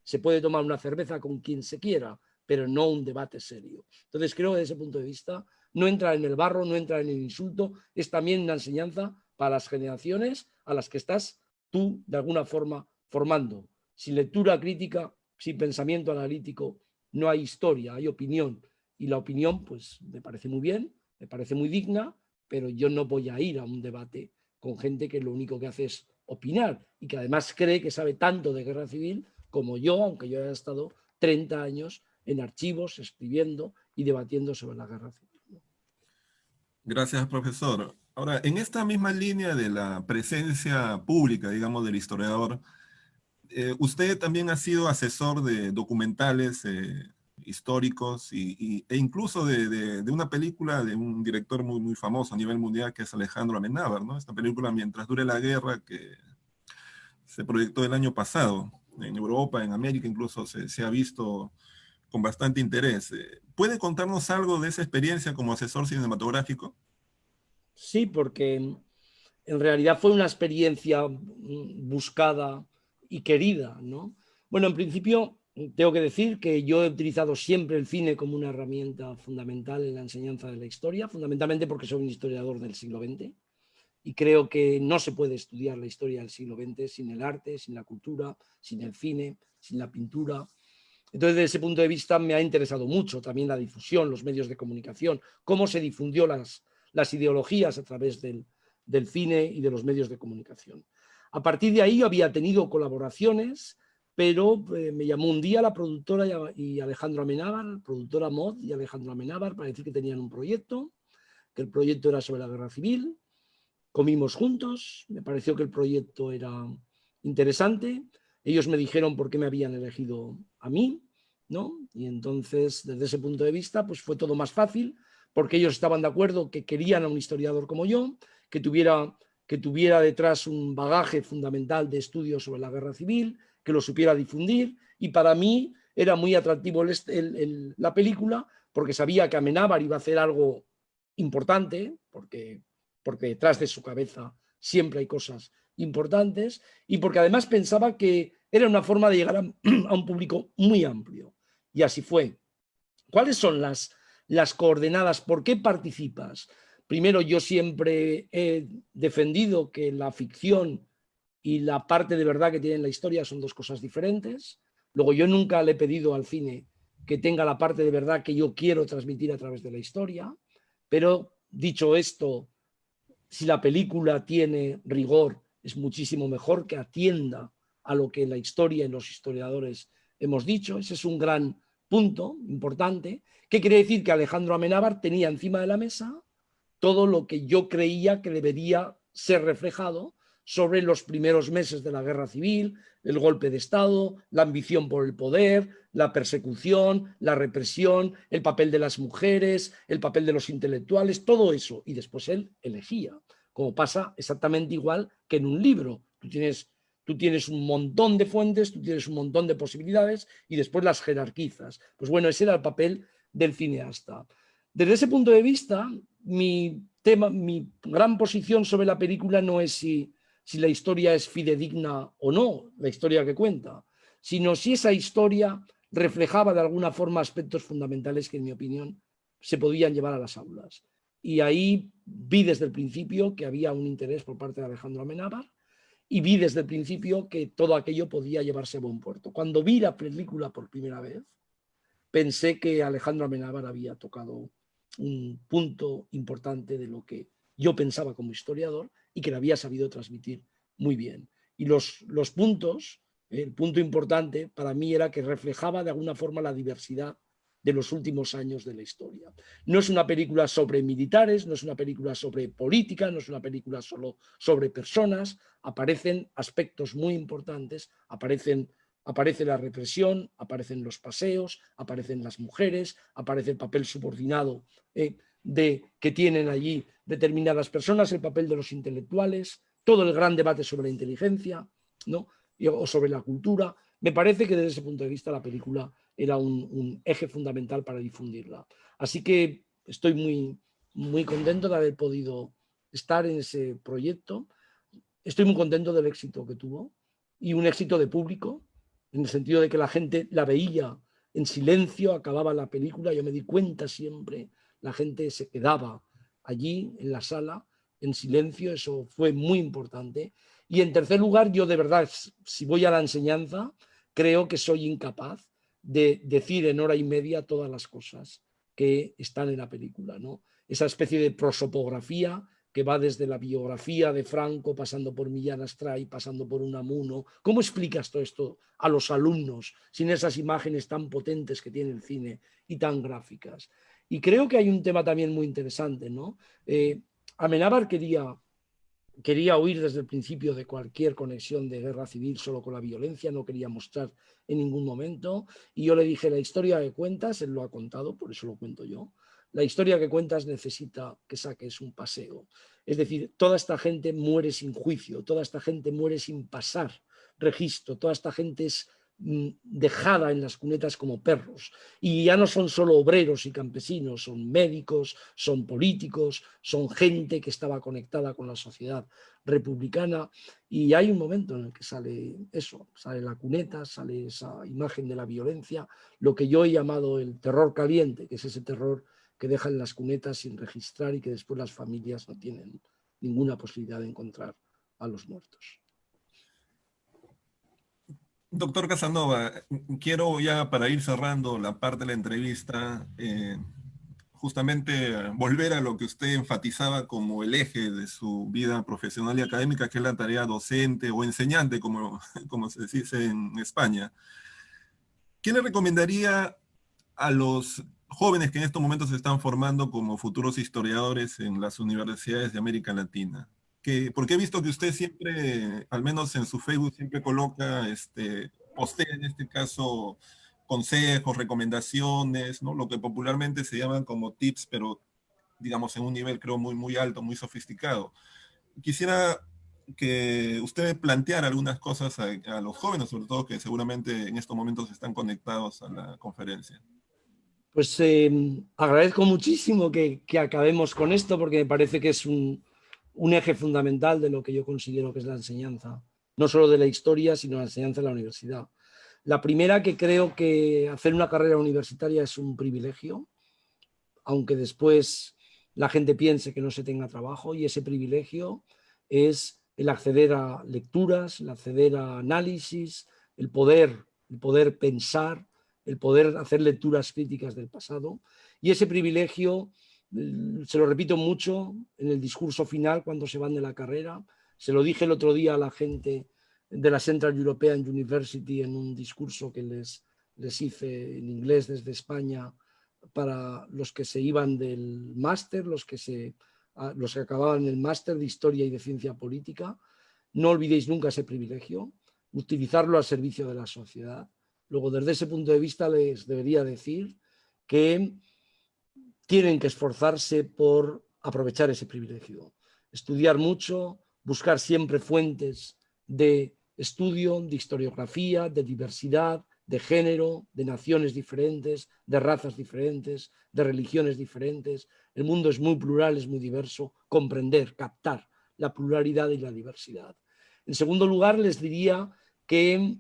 C: Se puede tomar una cerveza con quien se quiera, pero no un debate serio. Entonces creo que desde ese punto de vista no entra en el barro, no entra en el insulto, es también una enseñanza para las generaciones a las que estás tú de alguna forma formando. Sin lectura crítica, sin pensamiento analítico, no hay historia, hay opinión. Y la opinión, pues me parece muy bien, me parece muy digna, pero yo no voy a ir a un debate con gente que lo único que hace es opinar y que además cree que sabe tanto de guerra civil como yo, aunque yo haya estado 30 años en archivos, escribiendo y debatiendo sobre la guerra civil.
B: Gracias, profesor. Ahora, en esta misma línea de la presencia pública, digamos, del historiador, usted también ha sido asesor de documentales históricos e incluso de una película de un director muy, muy famoso a nivel mundial que es Alejandro Amenábar, ¿no? Esta película Mientras dure la guerra, que se proyectó el año pasado. En Europa, en América incluso se ha visto con bastante interés. ¿Puede contarnos algo de esa experiencia como asesor cinematográfico?
C: Sí, porque en realidad fue una experiencia buscada y querida, ¿no? Bueno, en principio tengo que decir que yo he utilizado siempre el cine como una herramienta fundamental en la enseñanza de la historia, fundamentalmente porque soy un historiador del siglo XX y creo que no se puede estudiar la historia del siglo XX sin el arte, sin la cultura, sin el cine, sin la pintura. Entonces, desde ese punto de vista me ha interesado mucho también la difusión, los medios de comunicación, cómo se difundió las ideologías a través del cine y de los medios de comunicación. A partir de ahí yo había tenido colaboraciones, pero me llamó un día la productora y Alejandro Amenábar, productora Mod y Alejandro Amenábar, para decir que tenían un proyecto, que el proyecto era sobre la guerra civil. Comimos juntos, me pareció que el proyecto era interesante. Ellos me dijeron por qué me habían elegido a mí, ¿no? Y entonces, desde ese punto de vista, pues fue todo más fácil, porque ellos estaban de acuerdo que querían a un historiador como yo, que tuviera detrás un bagaje fundamental de estudios sobre la guerra civil, que lo supiera difundir, y para mí era muy atractivo la película, porque sabía que Amenábar iba a hacer algo importante, porque detrás de su cabeza siempre hay cosas importantes, y porque además pensaba que era una forma de llegar a un público muy amplio. Y así fue. ¿Cuáles son las coordenadas? ¿Por qué participas? Primero, yo siempre he defendido que la ficción y la parte de verdad que tiene la historia son dos cosas diferentes. Luego, yo nunca le he pedido al cine que tenga la parte de verdad que yo quiero transmitir a través de la historia, pero dicho esto, si la película tiene rigor, es muchísimo mejor que atienda a lo que la historia y los historiadores hemos dicho. Ese es un gran punto importante. ¿Qué quiere decir? Que Alejandro Amenábar tenía encima de la mesa todo lo que yo creía que debería ser reflejado sobre los primeros meses de la guerra civil, el golpe de Estado, la ambición por el poder, la persecución, la represión, el papel de las mujeres, el papel de los intelectuales, todo eso. Y después él elegía, como pasa exactamente igual que en un libro. Tú tienes un montón de fuentes, tú tienes un montón de posibilidades y después las jerarquizas. Pues bueno, ese era el papel del cineasta. Desde ese punto de vista, mi gran posición sobre la película no es si la historia es fidedigna o no, la historia que cuenta, sino si esa historia reflejaba de alguna forma aspectos fundamentales que, en mi opinión, se podían llevar a las aulas. Y ahí vi desde el principio que había un interés por parte de Alejandro Amenábar y vi desde el principio que todo aquello podía llevarse a buen puerto. Cuando vi la película por primera vez, pensé que Alejandro Amenábar había tocado un punto importante de lo que yo pensaba como historiador y que lo había sabido transmitir muy bien. Y los puntos, el punto importante para mí era que reflejaba de alguna forma la diversidad de los últimos años de la historia. No es una película sobre militares, no es una película sobre política, no es una película solo sobre personas, aparecen aspectos muy importantes, aparece la represión, aparecen los paseos, aparecen las mujeres, aparece el papel subordinado que tienen allí determinadas personas, el papel de los intelectuales, todo el gran debate sobre la inteligencia, ¿no? O sobre la cultura. Me parece que desde ese punto de vista la película era un eje fundamental para difundirla. Así que estoy muy contento de haber podido estar en ese proyecto. Estoy muy contento del éxito que tuvo y un éxito de público, en el sentido de que la gente la veía en silencio, acababa la película, yo me di cuenta siempre, la gente se quedaba allí en la sala en silencio, eso fue muy importante. Y en tercer lugar, yo de verdad, si voy a la enseñanza, creo que soy incapaz de decir en hora y media todas las cosas que están en la película, ¿no? Esa especie de prosopografía que va desde la biografía de Franco, pasando por Millán Astray, pasando por Unamuno. ¿Cómo explicas todo esto a los alumnos sin esas imágenes tan potentes que tiene el cine y tan gráficas? Y creo que hay un tema también muy interesante, ¿no? Amenábar quería huir desde el principio de cualquier conexión de guerra civil solo con la violencia, no quería mostrar en ningún momento. Y yo le dije, la historia que cuentas, él lo ha contado, por eso lo cuento yo, la historia que cuentas necesita que saques un paseo. Es decir, toda esta gente muere sin juicio, toda esta gente muere sin pasar registro. Toda esta gente es dejada en las cunetas como perros. Y ya no son solo obreros y campesinos, son médicos, son políticos, son gente que estaba conectada con la sociedad republicana. Y hay un momento en el que sale eso, sale la cuneta, sale esa imagen de la violencia, lo que yo he llamado el terror caliente, que es ese terror que dejan las cunetas sin registrar y que después las familias no tienen ninguna posibilidad de encontrar a los muertos.
B: Doctor Casanova, quiero ya para ir cerrando la parte de la entrevista, justamente volver a lo que usted enfatizaba como el eje de su vida profesional y académica, que es la tarea docente o enseñante, como se dice en España. ¿Qué le recomendaría a los jóvenes que en estos momentos se están formando como futuros historiadores en las universidades de América Latina? Porque he visto que usted siempre, al menos en su Facebook, siempre coloca, postea en este caso, consejos, recomendaciones, ¿no? Lo que popularmente se llaman como tips, pero digamos en un nivel creo muy, muy alto, muy sofisticado. Quisiera que usted planteara algunas cosas a los jóvenes, sobre todo que seguramente en estos momentos están conectados a la conferencia.
C: Pues agradezco muchísimo que acabemos con esto porque me parece que es un eje fundamental de lo que yo considero que es la enseñanza, no solo de la historia, sino la enseñanza en la universidad. La primera, que creo que hacer una carrera universitaria es un privilegio, aunque después la gente piense que no se tenga trabajo, y ese privilegio es el acceder a lecturas, el acceder a análisis, el poder pensar, el poder hacer lecturas críticas del pasado. Y ese privilegio, se lo repito mucho en el discurso final cuando se van de la carrera, se lo dije el otro día a la gente de la Central European University en un discurso que les hice en inglés desde España para los que se iban del máster, los que acababan el máster de Historia y de Ciencia Política. No olvidéis nunca ese privilegio, utilizarlo al servicio de la sociedad. Luego, desde ese punto de vista, les debería decir que tienen que esforzarse por aprovechar ese privilegio. Estudiar mucho, buscar siempre fuentes de estudio, de historiografía, de diversidad, de género, de naciones diferentes, de razas diferentes, de religiones diferentes. El mundo es muy plural, es muy diverso. Comprender, captar la pluralidad y la diversidad. En segundo lugar, les diría que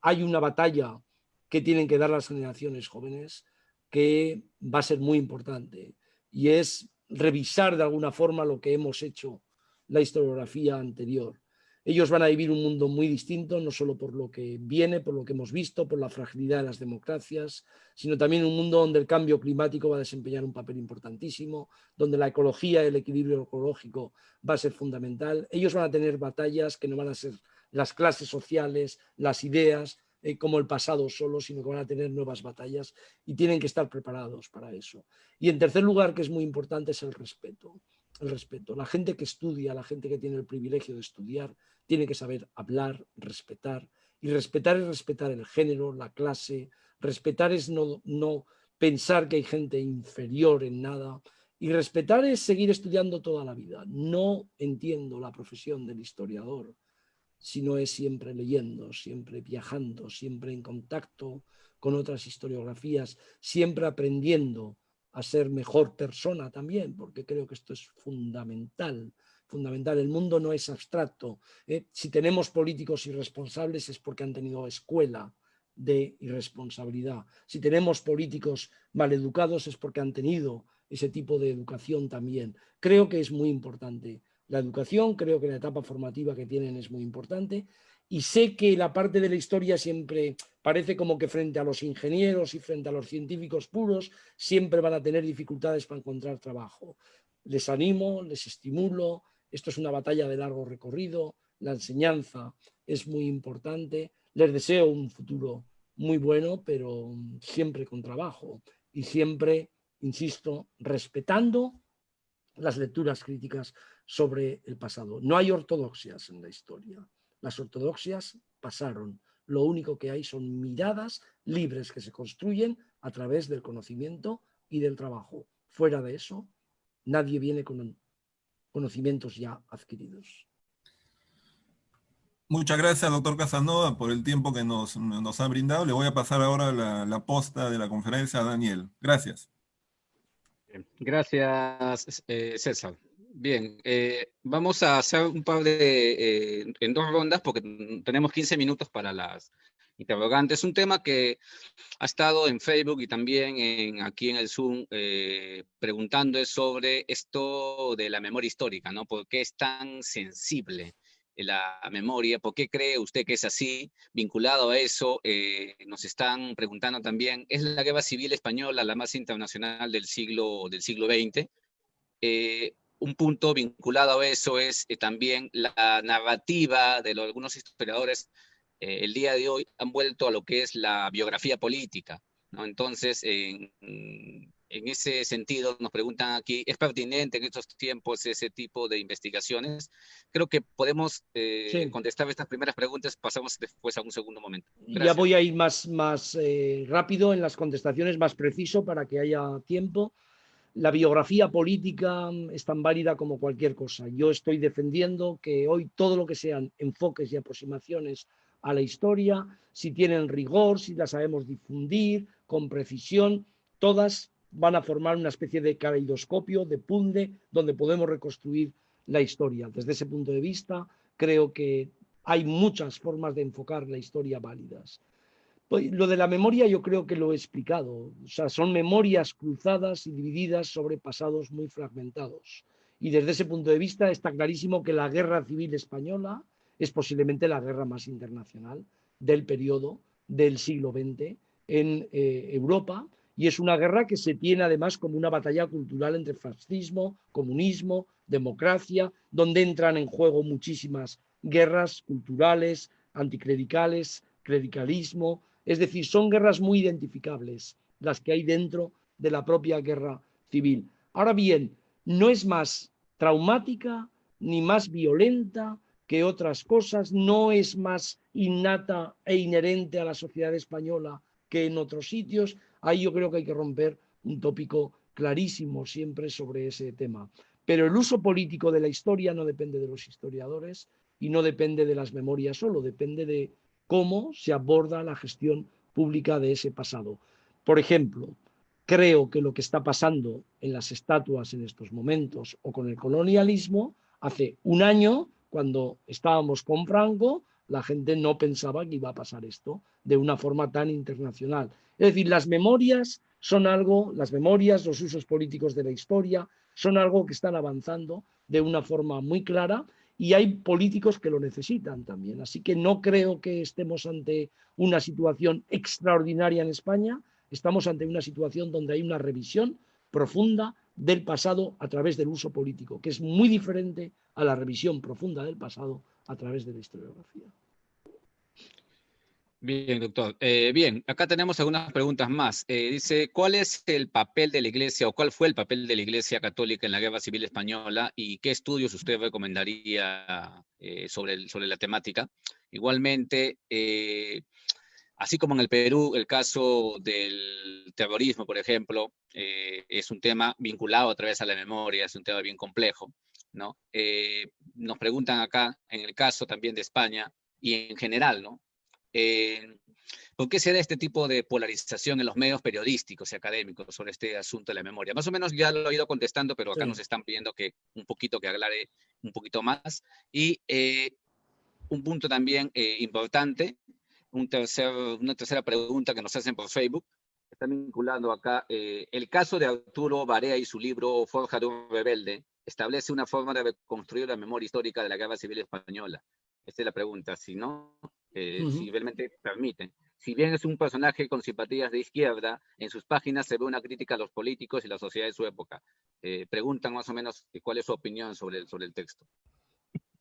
C: hay una batalla que tienen que dar las generaciones jóvenes que va a ser muy importante, y es revisar de alguna forma lo que hemos hecho, la historiografía anterior. Ellos van a vivir un mundo muy distinto, no solo por lo que viene, por lo que hemos visto, por la fragilidad de las democracias, sino también un mundo donde el cambio climático va a desempeñar un papel importantísimo, donde la ecología y el equilibrio ecológico va a ser fundamental. Ellos van a tener batallas que no van a ser las clases sociales, las ideas, como el pasado solo, sino que van a tener nuevas batallas y tienen que estar preparados para eso. Y en tercer lugar, que es muy importante, es el respeto. El respeto. La gente que estudia, la gente que tiene el privilegio de estudiar, tiene que saber hablar, respetar. Y respetar es respetar el género, la clase. Respetar es no pensar que hay gente inferior en nada. Y respetar es seguir estudiando toda la vida. No entiendo la profesión del historiador si no es siempre leyendo, siempre viajando, siempre en contacto con otras historiografías, siempre aprendiendo a ser mejor persona también, porque creo que esto es fundamental. Fundamental. El mundo no es abstracto. Si tenemos políticos irresponsables es porque han tenido escuela de irresponsabilidad. Si tenemos políticos maleducados es porque han tenido ese tipo de educación también. Creo que es muy importante la educación, creo que la etapa formativa que tienen es muy importante, y sé que la parte de la historia siempre parece como que frente a los ingenieros y frente a los científicos puros siempre van a tener dificultades para encontrar trabajo. Les animo, les estimulo, esto es una batalla de largo recorrido, la enseñanza es muy importante, les deseo un futuro muy bueno, pero siempre con trabajo y siempre, insisto, respetando las lecturas críticas sobre el pasado. No hay ortodoxias en la historia. Las ortodoxias pasaron. Lo único que hay son miradas libres que se construyen a través del conocimiento y del trabajo. Fuera de eso, nadie viene con conocimientos ya adquiridos.
B: Muchas gracias, doctor Casanova, por el tiempo que nos ha brindado. Le voy a pasar ahora la posta de la conferencia a Daniel. Gracias.
A: Gracias, César. Bien, vamos a hacer un par en dos rondas porque tenemos 15 minutos para las interrogantes. Un tema que ha estado en Facebook y también aquí en el Zoom preguntando es sobre esto de la memoria histórica, ¿no? ¿Por qué es tan sensible la memoria? ¿Por qué cree usted que es así? Vinculado a eso, nos están preguntando también, ¿es la guerra civil española la más internacional del siglo XX? Un punto vinculado a eso es también la narrativa de algunos historiadores el día de hoy han vuelto a lo que es la biografía política, ¿no? Entonces, en ese sentido, nos preguntan aquí, ¿es pertinente en estos tiempos ese tipo de investigaciones? Creo que podemos
C: Sí.
A: contestar estas primeras preguntas, pasamos después a un segundo momento.
C: Gracias. Ya voy a ir más rápido en las contestaciones, más preciso para que haya tiempo. La biografía política es tan válida como cualquier cosa. Yo estoy defendiendo que hoy todo lo que sean enfoques y aproximaciones a la historia, si tienen rigor, si la sabemos difundir con precisión, todas van a formar una especie de caleidoscopio, de puzzle, donde podemos reconstruir la historia. Desde ese punto de vista, creo que hay muchas formas de enfocar la historia válidas. Lo de la memoria yo creo que lo he explicado. O sea, son memorias cruzadas y divididas sobre pasados muy fragmentados. Y desde ese punto de vista está clarísimo que la guerra civil española es posiblemente la guerra más internacional del periodo del siglo XX en Europa, y es una guerra que se tiene además como una batalla cultural entre fascismo, comunismo, democracia, donde entran en juego muchísimas guerras culturales, anticlericales, clericalismo. Es decir, son guerras muy identificables las que hay dentro de la propia guerra civil. Ahora bien, no es más traumática ni más violenta que otras cosas, no es más innata e inherente a la sociedad española que en otros sitios. Ahí yo creo que hay que romper un tópico clarísimo siempre sobre ese tema. Pero el uso político de la historia no depende de los historiadores y no depende de las memorias solo, depende de cómo se aborda la gestión pública de ese pasado. Por ejemplo, creo que lo que está pasando en las estatuas en estos momentos o con el colonialismo, hace un año, cuando estábamos con Franco, la gente no pensaba que iba a pasar esto de una forma tan internacional. Es decir, las memorias son algo, las memorias, los usos políticos de la historia, son algo que están avanzando de una forma muy clara, y hay políticos que lo necesitan también. Así que no creo que estemos ante una situación extraordinaria en España, estamos ante una situación donde hay una revisión profunda del pasado a través del uso político, que es muy diferente a la revisión profunda del pasado a través de la historiografía.
A: Bien, doctor. Bien, acá tenemos algunas preguntas más. Dice, ¿cuál es el papel de la Iglesia o cuál fue el papel de la Iglesia Católica en la Guerra Civil Española y qué estudios usted recomendaría sobre la temática? Igualmente, así como en el Perú, el caso del terrorismo, por ejemplo, es un tema vinculado a través de la memoria, es un tema bien complejo, ¿no? Nos preguntan acá, en el caso también de España y en general, ¿no? ¿Por qué se da este tipo de polarización en los medios periodísticos y académicos sobre este asunto de la memoria? Más o menos ya lo he ido contestando, pero acá nos están pidiendo que aclare un poquito más. Y un punto también importante, una tercera pregunta que nos hacen por Facebook, están vinculando acá, el caso de Arturo Barea y su libro Forja de un rebelde establece una forma de reconstruir la memoria histórica de la Guerra Civil Española. Esta es la pregunta, si no, si realmente permiten. Si bien es un personaje con simpatías de izquierda, en sus páginas se ve una crítica a los políticos y la sociedad de su época. Preguntan más o menos cuál es su opinión sobre el texto.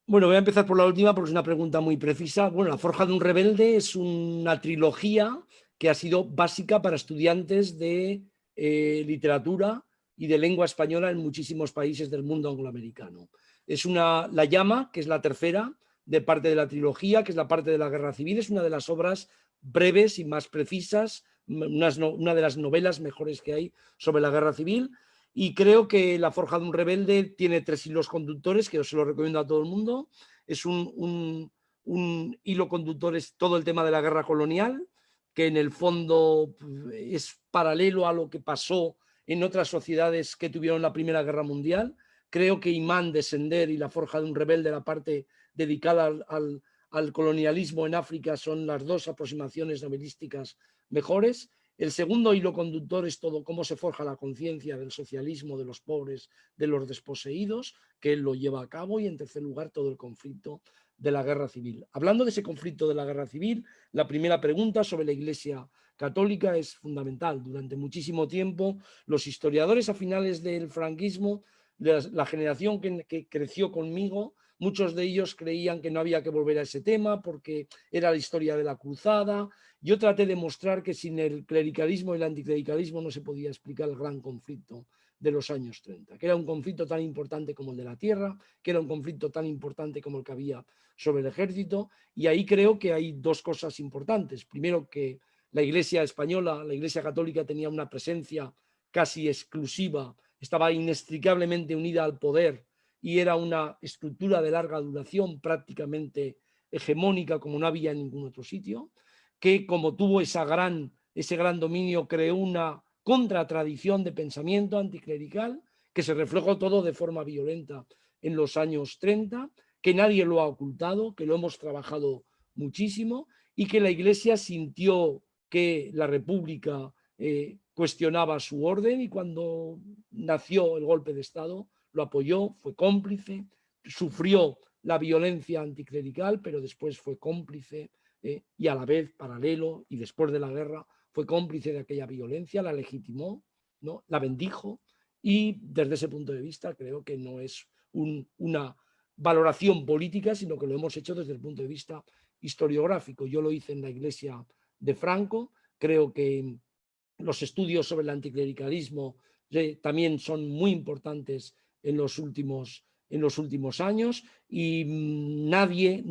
C: Bueno, voy a empezar por la última porque es una pregunta muy precisa. Bueno, La Forja de un Rebelde es una trilogía que ha sido básica para estudiantes de literatura y de lengua española en muchísimos países del mundo angloamericano. Es La Llama, que es la tercera de parte de la trilogía, que es la parte de la Guerra Civil, es una de las obras breves y más precisas, una de las novelas mejores que hay sobre la Guerra Civil. Y creo que La Forja de un Rebelde tiene 3 hilos conductores que yo se lo recomiendo a todo el mundo. Es un un hilo conductor es todo el tema de la guerra colonial, que en el fondo es paralelo a lo que pasó en otras sociedades que tuvieron la Primera Guerra Mundial. Creo que Imán de Sender y La forja de un rebelde, la parte dedicada al colonialismo en África, son las dos aproximaciones novelísticas mejores. El segundo hilo conductor es todo cómo se forja la conciencia del socialismo, de los pobres, de los desposeídos, que él lo lleva a cabo, y en tercer lugar todo el conflicto de la guerra civil. Hablando de ese conflicto de la guerra civil, la primera pregunta sobre la Iglesia Católica es fundamental. Durante muchísimo tiempo, los historiadores a finales del franquismo, la generación que creció conmigo, muchos de ellos creían que no había que volver a ese tema porque era la historia de la cruzada. Yo traté de mostrar que sin el clericalismo y el anticlericalismo no se podía explicar el gran conflicto de los años 30, que era un conflicto tan importante como el de la tierra, que era un conflicto tan importante como el que había sobre el ejército, y ahí creo que hay dos cosas importantes. Primero, que la Iglesia española, la Iglesia católica, tenía una presencia casi exclusiva, estaba inextricablemente unida al poder y era una estructura de larga duración prácticamente hegemónica como no había en ningún otro sitio, que como tuvo ese gran dominio, creó una contratradición de pensamiento anticlerical que se reflejó todo de forma violenta en los años 30, que nadie lo ha ocultado, que lo hemos trabajado muchísimo y que la Iglesia sintió que la República cuestionaba su orden, y cuando nació el golpe de Estado lo apoyó, fue cómplice, sufrió la violencia anticlerical, pero después fue cómplice y a la vez paralelo, y después de la guerra fue cómplice de aquella violencia, la legitimó, ¿no? La bendijo, y desde ese punto de vista creo que no es una valoración política, sino que lo hemos hecho desde el punto de vista historiográfico. Yo lo hice en la Iglesia de Franco, creo que los estudios sobre el anticlericalismo también son muy importantes en los últimos años, y nadie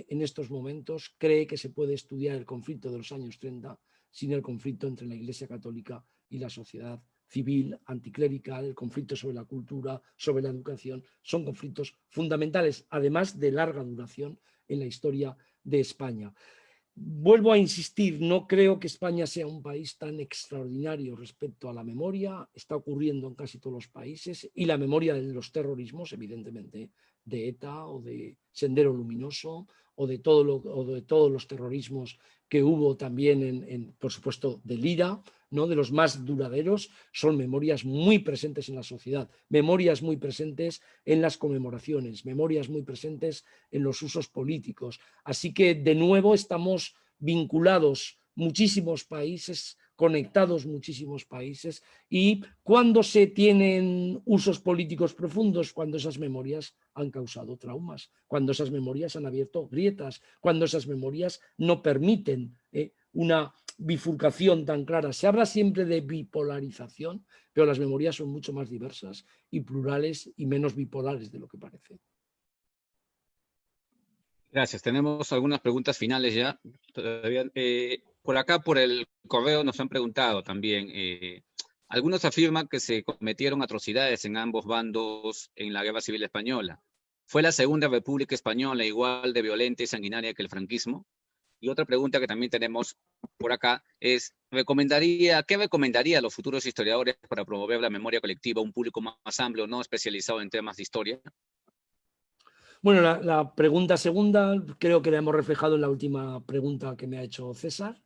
C: en estos momentos cree que se puede estudiar el conflicto de los años 30 sin el conflicto entre la Iglesia Católica y la sociedad civil anticlerical. El conflicto sobre la cultura, sobre la educación, son conflictos fundamentales, además de larga duración en la historia de España. Vuelvo a insistir, no creo que España sea un país tan extraordinario respecto a la memoria. Está ocurriendo en casi todos los países, y la memoria de los terrorismos, evidentemente, de ETA o de Sendero Luminoso o de todos los terrorismos que hubo también, por supuesto, del IRA, ¿no? De los más duraderos, son memorias muy presentes en la sociedad, memorias muy presentes en las conmemoraciones, memorias muy presentes en los usos políticos. Así que, de nuevo, estamos vinculados muchísimos países, conectados muchísimos países, y cuando se tienen usos políticos profundos, cuando esas memorias han causado traumas, cuando esas memorias han abierto grietas, cuando esas memorias no permiten una bifurcación tan clara. Se habla siempre de bipolarización, pero las memorias son mucho más diversas y plurales y menos bipolares de lo que parece.
A: Gracias. Tenemos algunas preguntas finales ya. Por acá, por el correo, nos han preguntado también. Algunos afirman que se cometieron atrocidades en ambos bandos en la Guerra Civil Española. ¿Fue la Segunda República Española igual de violenta y sanguinaria que el franquismo? Y otra pregunta que también tenemos por acá es, ¿qué recomendaría a los futuros historiadores para promover la memoria colectiva a un público más amplio, no especializado en temas de historia?
C: Bueno, la pregunta segunda creo que la hemos reflejado en la última pregunta que me ha hecho César,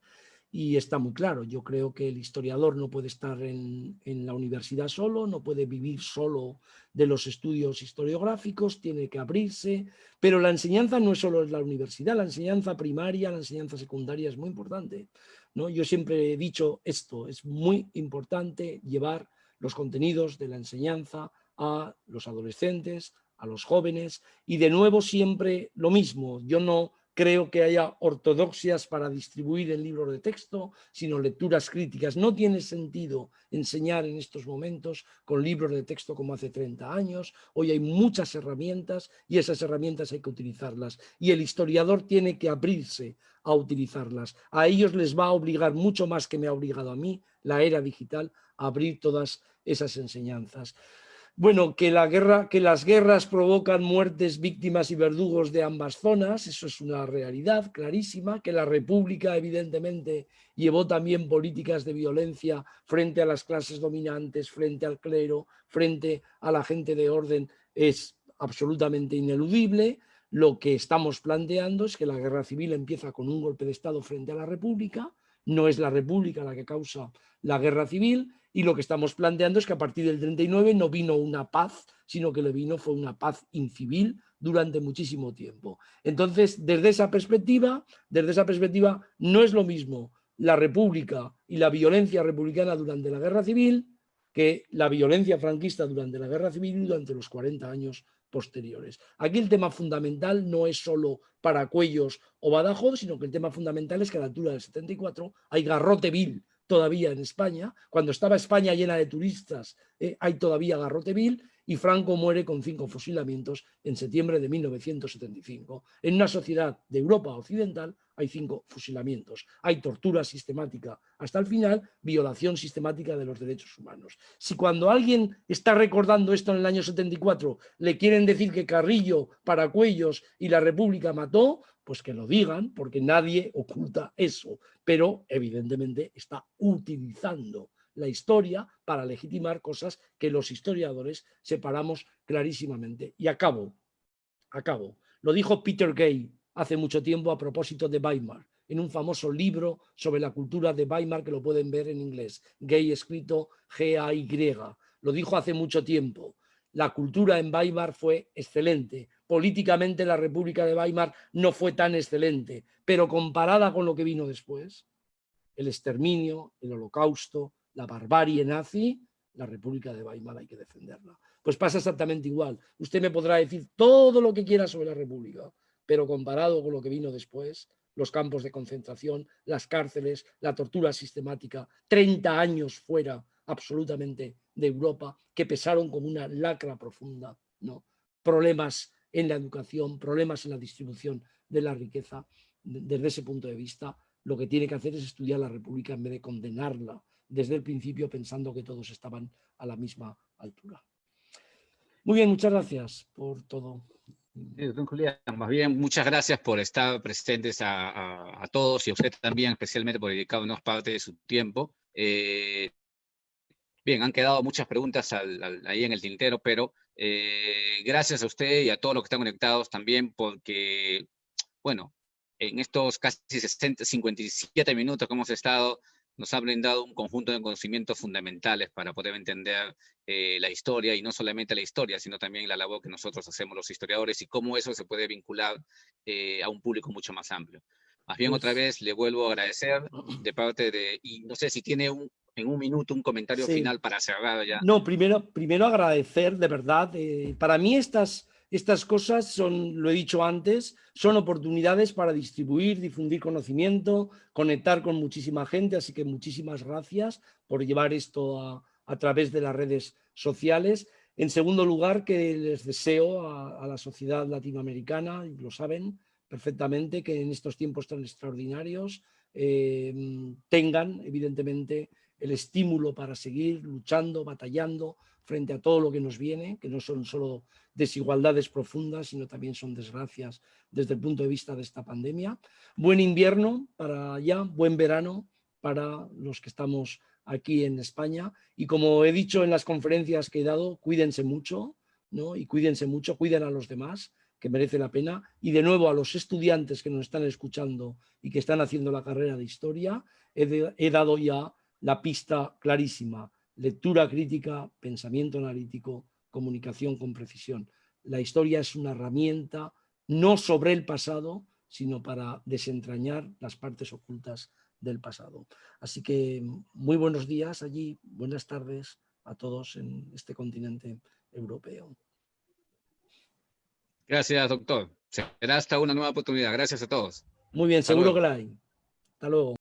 C: y está muy claro. Yo creo que el historiador no puede estar en la universidad solo, no puede vivir solo de los estudios historiográficos, tiene que abrirse, pero la enseñanza no es solo en la universidad, la enseñanza primaria, la enseñanza secundaria es muy importante, ¿no? Yo siempre he dicho esto, es muy importante llevar los contenidos de la enseñanza a los adolescentes, a los jóvenes, y de nuevo siempre lo mismo. Yo no creo que haya ortodoxias para distribuir en libros de texto, sino lecturas críticas. No tiene sentido enseñar en estos momentos con libros de texto como hace 30 años. Hoy hay muchas herramientas y esas herramientas hay que utilizarlas. Y el historiador tiene que abrirse a utilizarlas. A ellos les va a obligar mucho más que me ha obligado a mí la era digital a abrir todas esas enseñanzas. Bueno, que las guerras provocan muertes, víctimas y verdugos de ambas zonas, eso es una realidad clarísima, que la República evidentemente llevó también políticas de violencia frente a las clases dominantes, frente al clero, frente a la gente de orden, es absolutamente ineludible. Lo que estamos planteando es que la guerra civil empieza con un golpe de Estado frente a la República, no es la República la que causa la guerra civil, y lo que estamos planteando es que a partir del 39 no vino una paz, sino que fue una paz incivil durante muchísimo tiempo. Entonces, desde esa perspectiva no es lo mismo la República y la violencia republicana durante la guerra civil que la violencia franquista durante la guerra civil y durante los 40 años posteriores. Aquí el tema fundamental no es solo Paracuellos o Badajoz, sino que el tema fundamental es que a la altura del 74 hay garrote vil todavía en España. Cuando estaba España llena de turistas, hay todavía garrote vil, y Franco muere con 5 fusilamientos en septiembre de 1975. En una sociedad de Europa occidental hay 5 fusilamientos. Hay tortura sistemática hasta el final, violación sistemática de los derechos humanos. Si cuando alguien está recordando esto en el año 74 le quieren decir que Carrillo, Paracuellos y la República mató, pues que lo digan, porque nadie oculta eso, pero evidentemente está utilizando la historia para legitimar cosas que los historiadores separamos clarísimamente. Y acabo. Lo dijo Peter Gay hace mucho tiempo a propósito de Weimar, en un famoso libro sobre la cultura de Weimar que lo pueden ver en inglés. Gay escrito G-A-Y. Lo dijo hace mucho tiempo. La cultura en Weimar fue excelente. Políticamente la República de Weimar no fue tan excelente, pero comparada con lo que vino después, el exterminio, el holocausto, la barbarie nazi, la República de Weimar hay que defenderla. Pues pasa exactamente igual. Usted me podrá decir todo lo que quiera sobre la República, pero comparado con lo que vino después, los campos de concentración, las cárceles, la tortura sistemática, 30 años fuera absolutamente de Europa, que pesaron como una lacra profunda, ¿no? Problemas en la educación, problemas en la distribución de la riqueza. Desde ese punto de vista, lo que tiene que hacer es estudiar la República en vez de condenarla desde el principio pensando que todos estaban a la misma altura. Muy bien, muchas gracias por todo.
A: Sí, doctor Julián, más bien muchas gracias por estar presentes a todos y a usted también, especialmente por dedicarnos parte de su tiempo. Bien, han quedado muchas preguntas ahí en el tintero, pero gracias a usted y a todos los que están conectados también, porque, bueno, en estos casi 57 minutos que hemos estado, nos ha brindado un conjunto de conocimientos fundamentales para poder entender la historia, y no solamente la historia, sino también la labor que nosotros hacemos los historiadores y cómo eso se puede vincular a un público mucho más amplio. Más bien, otra vez, le vuelvo a agradecer de parte de, y no sé si tiene en un minuto un comentario final para cerrar ya.
C: No, primero agradecer, de verdad. Para mí estas cosas son, lo he dicho antes, son oportunidades para difundir conocimiento, conectar con muchísima gente, así que muchísimas gracias por llevar esto a través de las redes sociales. En segundo lugar, que les deseo a la sociedad latinoamericana, y lo saben perfectamente, que en estos tiempos tan extraordinarios tengan, evidentemente, el estímulo para seguir luchando, batallando frente a todo lo que nos viene, que no son solo desigualdades profundas, sino también son desgracias desde el punto de vista de esta pandemia. Buen invierno para allá, buen verano para los que estamos aquí en España. Y como he dicho en las conferencias que he dado, cuídense mucho, ¿no? Y cuídense mucho, cuiden a los demás, que merece la pena. Y de nuevo a los estudiantes que nos están escuchando y que están haciendo la carrera de historia, he dado ya la pista clarísima: lectura crítica, pensamiento analítico, comunicación con precisión. La historia es una herramienta no sobre el pasado, sino para desentrañar las partes ocultas del pasado. Así que muy buenos días allí, buenas tardes a todos en este continente europeo.
A: Gracias, doctor. Será hasta una nueva oportunidad. Gracias a todos.
C: Muy bien, seguro que la hay. Hasta luego.